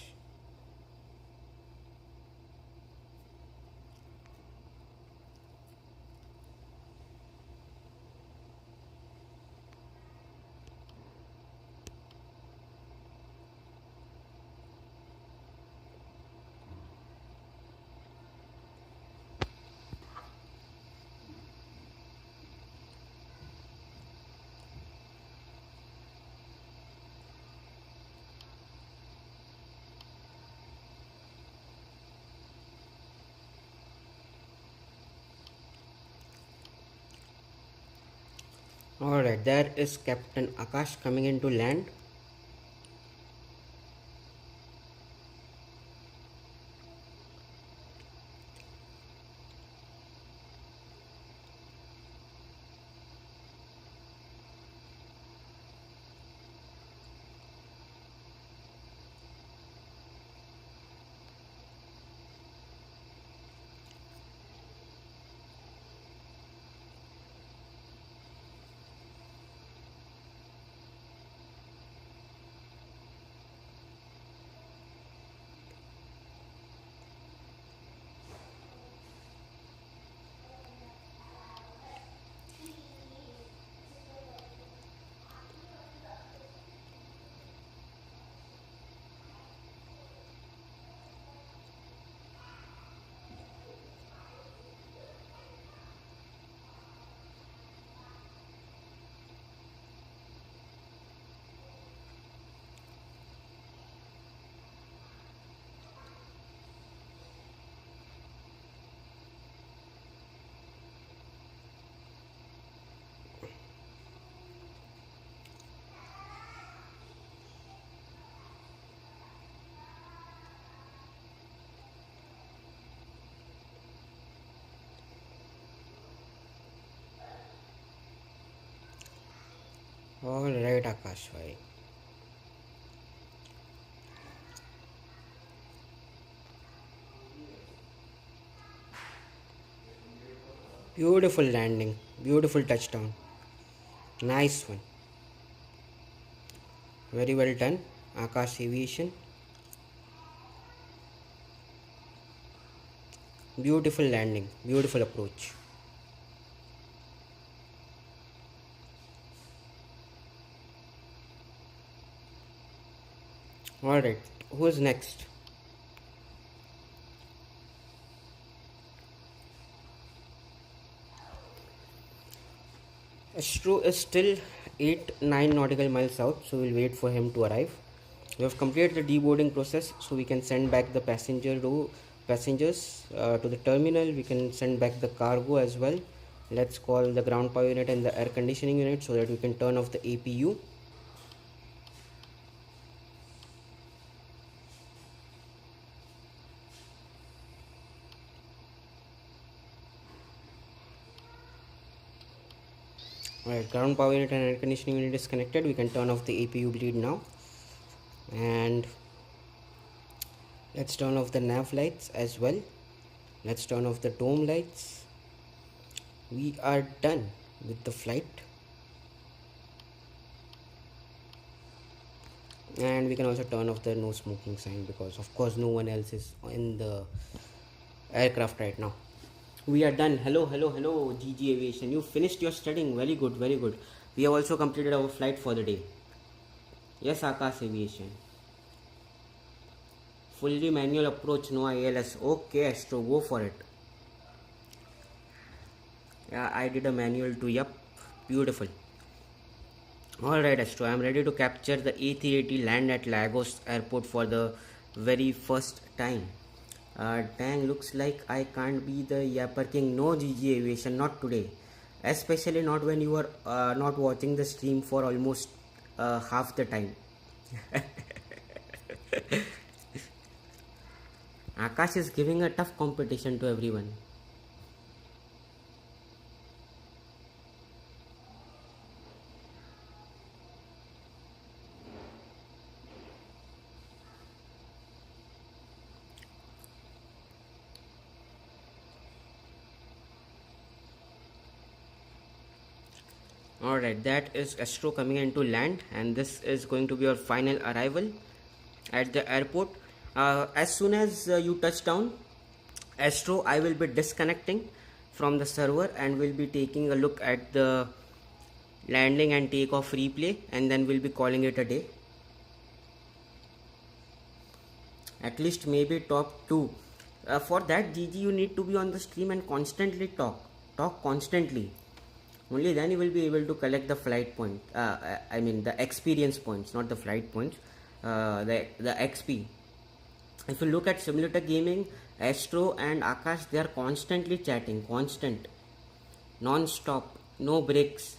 Alright, there is Captain Akash coming into land. Alright, Akash bhai. Beautiful landing, beautiful touchdown. Nice one. Very well done, Akash Aviation. Beautiful landing, beautiful approach. Alright, who is next? Astro is still 8-9 nautical miles out, so we'll wait for him to arrive. We have completed the deboarding process, so we can send back the passengers to the terminal. We can send back the cargo as well. Let's call the ground power unit and the air conditioning unit so that we can turn off the APU. Alright, ground power unit and air conditioning unit is connected. We can turn off the APU bleed now. And let's turn off the nav lights as well. Let's turn off the dome lights. We are done with the flight. And we can also turn off the no smoking sign because of course no one else is in the aircraft right now. We are done. Hello GG Aviation, you finished your studying. Very good, very good. We have also completed our flight for the day. Yes, Akash Aviation. Fully manual approach, no ILS. Okay, Astro, go for it. Yeah, I did a manual too. Yup, beautiful. Alright, Astro, I am ready to capture the A380 land at Lagos airport for the very first time. Dang, looks like I can't be the Yapper King. No, GG Aviation, not today. Especially not when you are not watching the stream for almost half the time. Akash is giving a tough competition to everyone. Alright, that is Astro coming into land, and this is going to be your final arrival at the airport. As soon as you touch down, Astro, I will be disconnecting from the server and will be taking a look at the landing and takeoff replay, and then we'll be calling it a day. At least maybe top 2. For that, GG, you need to be on the stream and constantly talk constantly. Only then you will be able to collect the flight point. I mean the experience points, not the flight points. The XP. If you look at simulator gaming, Astro and Akash, they are constantly chatting, non-stop, no breaks.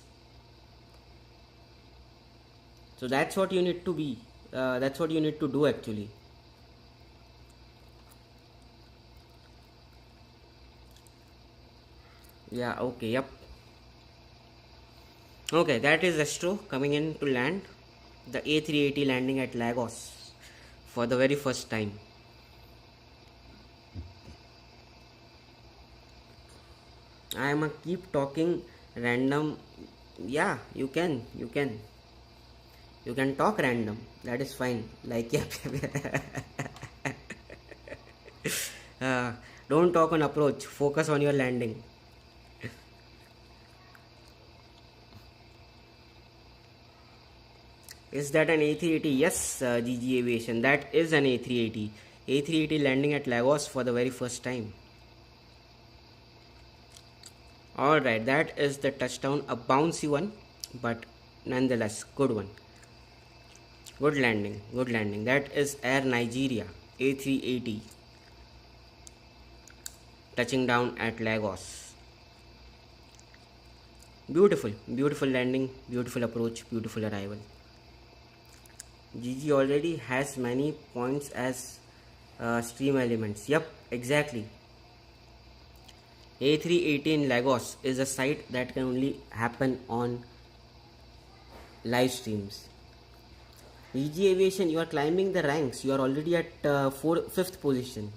So that's what you need to be. That's what you need to do actually. Yeah, okay, yep. Okay, that is Astro coming in to land. The A380 landing at Lagos for the very first time. I am a keep talking random. Yeah, you can talk random. That is fine. Like yeah, uh, don't talk on approach. Focus on your landing. Is that an A380? Yes, GG Aviation. That is an A380. A380 landing at Lagos for the very first time. Alright, that is the touchdown. A bouncy one, but nonetheless, good one. Good landing, good landing. That is Air Nigeria A380 touching down at Lagos. Beautiful, beautiful landing, beautiful approach, beautiful arrival. GG already has many points as stream elements. Yep, exactly. A380 in Lagos is a sight that can only happen on live streams. GG Aviation, you are climbing the ranks. You are already at 5th position.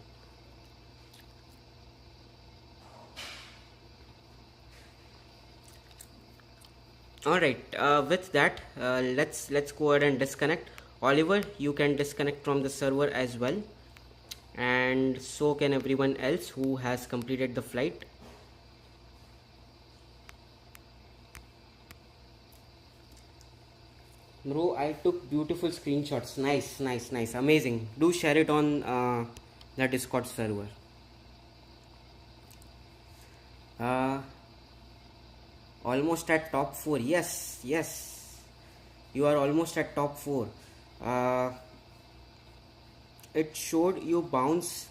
Alright, with that, let's go ahead and disconnect. Oliver, you can disconnect from the server as well, and so can everyone else who has completed the flight. Bro, I took beautiful screenshots. Nice, amazing. Do share it on the Discord server. Almost at top 4. Yes, you are almost at top 4. It showed you bounce,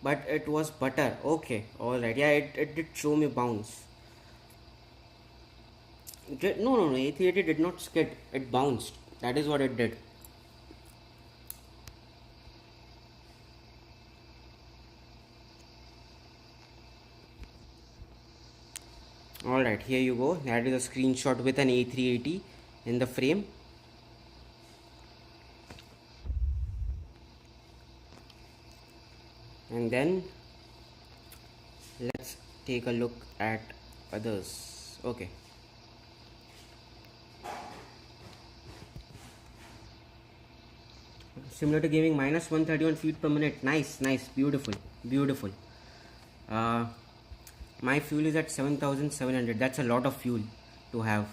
but it was butter. Okay, alright. Yeah, it did show me bounce. No, A380 did not skid. It bounced. That is what it did. Alright, here you go. That is a screenshot with an A380 in the frame. And then let's take a look at others. Okay. Simulator gaming minus 131 feet per minute. Nice, beautiful. My fuel is at 7,700. That's a lot of fuel to have.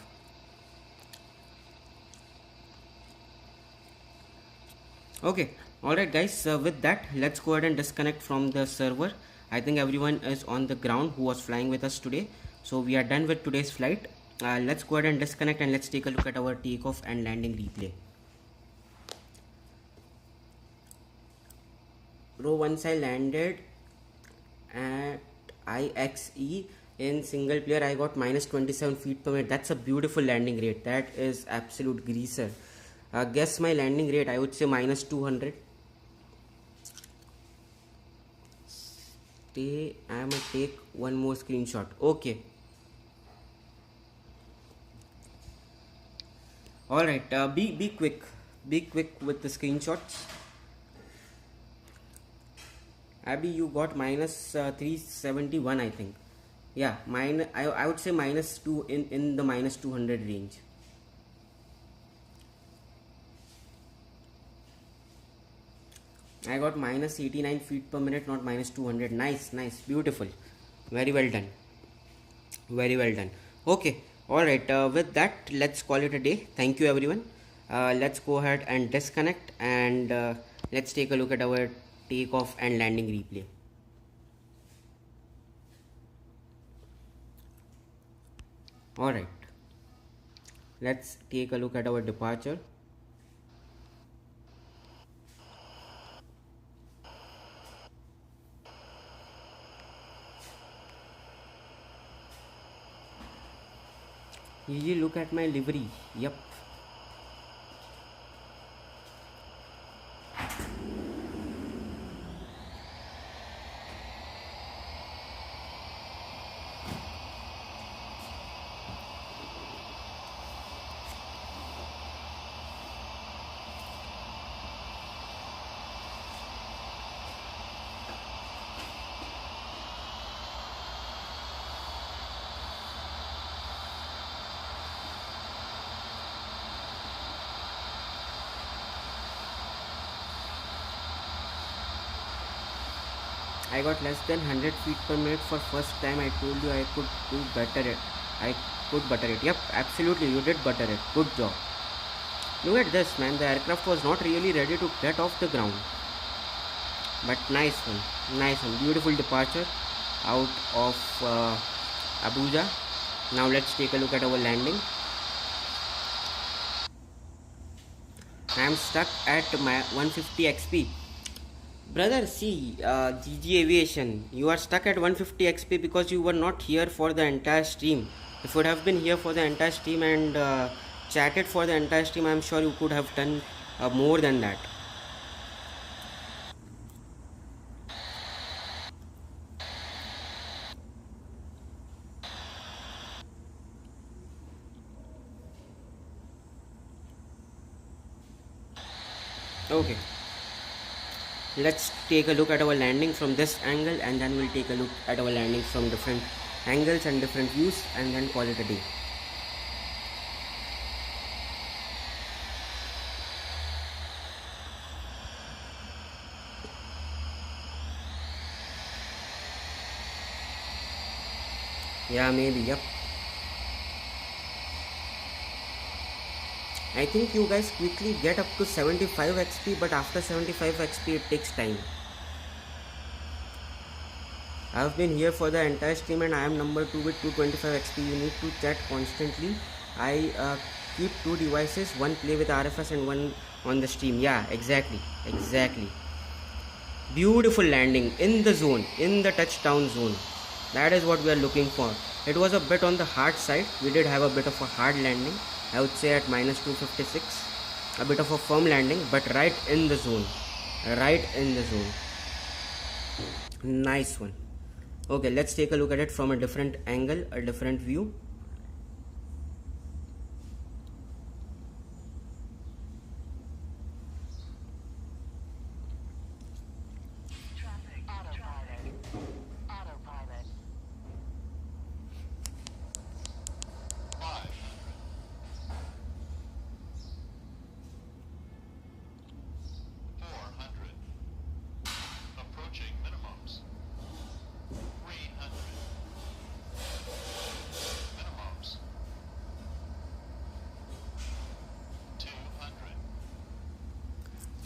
Okay, alright guys, with that, let's go ahead and disconnect from the server. I think everyone is on the ground who was flying with us today. So we are done with today's flight. Let's go ahead and disconnect and let's take a look at our takeoff and landing replay. Bro, once I landed at IXE in single player, I got minus 27 feet per minute. That's a beautiful landing rate. That is absolute greaser. Guess my landing rate, I would say minus 200. Stay, I'm gonna take one more screenshot. Okay. Alright, be quick. Be quick with the screenshots. Abby, you got minus 371, I think. Yeah, I would say minus 2 in the minus 200 range. I got minus 89 feet per minute, not minus 200. Nice, beautiful. Very well done. Okay, alright, with that, let's call it a day. Thank you everyone. Let's go ahead and disconnect and let's take a look at our takeoff and landing replay. Alright, let's take a look at our departure. You look at my livery. Yep, I got less than 100 feet per minute for first time. I told you I could do better it. I could butter it. Yep, absolutely, you did butter it. Good job. Look at this, man. The aircraft was not really ready to get off the ground. But nice one. Nice one. Beautiful departure out of Abuja. Now let's take a look at our landing. I am stuck at my 150 XP. Brother, see, GG Aviation, you are stuck at 150 XP because you were not here for the entire stream. If you would have been here for the entire stream and chatted for the entire stream, I am sure you could have done more than that. Okay, let's take a look at our landing from this angle, and then we'll take a look at our landing from different angles and different views, and then call it a day. Yeah, maybe. Yep, I think you guys quickly get up to 75 XP, but after 75 XP it takes time. I have been here for the entire stream and I am number 2 with 225 XP. You need to chat constantly. I keep 2 devices, one play with RFS and one on the stream. Yeah, exactly. Beautiful landing in the zone, in the touchdown zone. That is what we are looking for. It was a bit on the hard side. We did have a bit of a hard landing, I would say at minus 256. A bit of a firm landing, but right in the zone. Nice one. Okay, let's take a look at it from a different angle, a different view.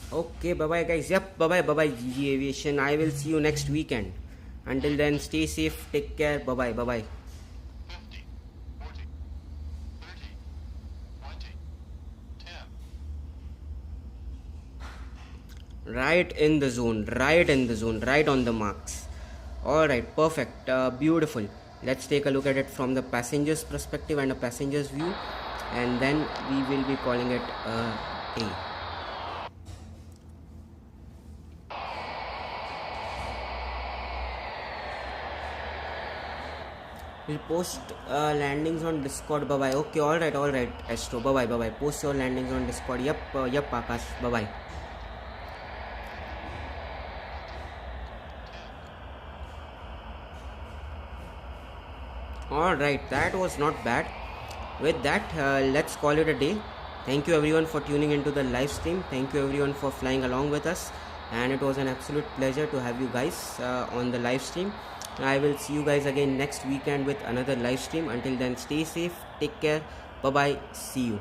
Okay, bye bye guys. Yep, bye bye GG Aviation. I will see you next weekend. Until then, stay safe, take care, bye bye. 50, 40, 30, 20, 10. Right in the zone, right on the marks. Alright, perfect, beautiful. Let's take a look at it from the passenger's perspective and a passenger's view, and then we will be calling it a day. We'll post landings on Discord. Bye bye. Okay, alright, Astro. Bye bye. Post your landings on Discord. Yep, Akash. Bye bye. Alright, that was not bad. With that, let's call it a day. Thank you everyone for tuning into the live stream. Thank you everyone for flying along with us. And it was an absolute pleasure to have you guys on the live stream. I will see you guys again next weekend with another live stream. Until then, stay safe, take care, bye bye, see you.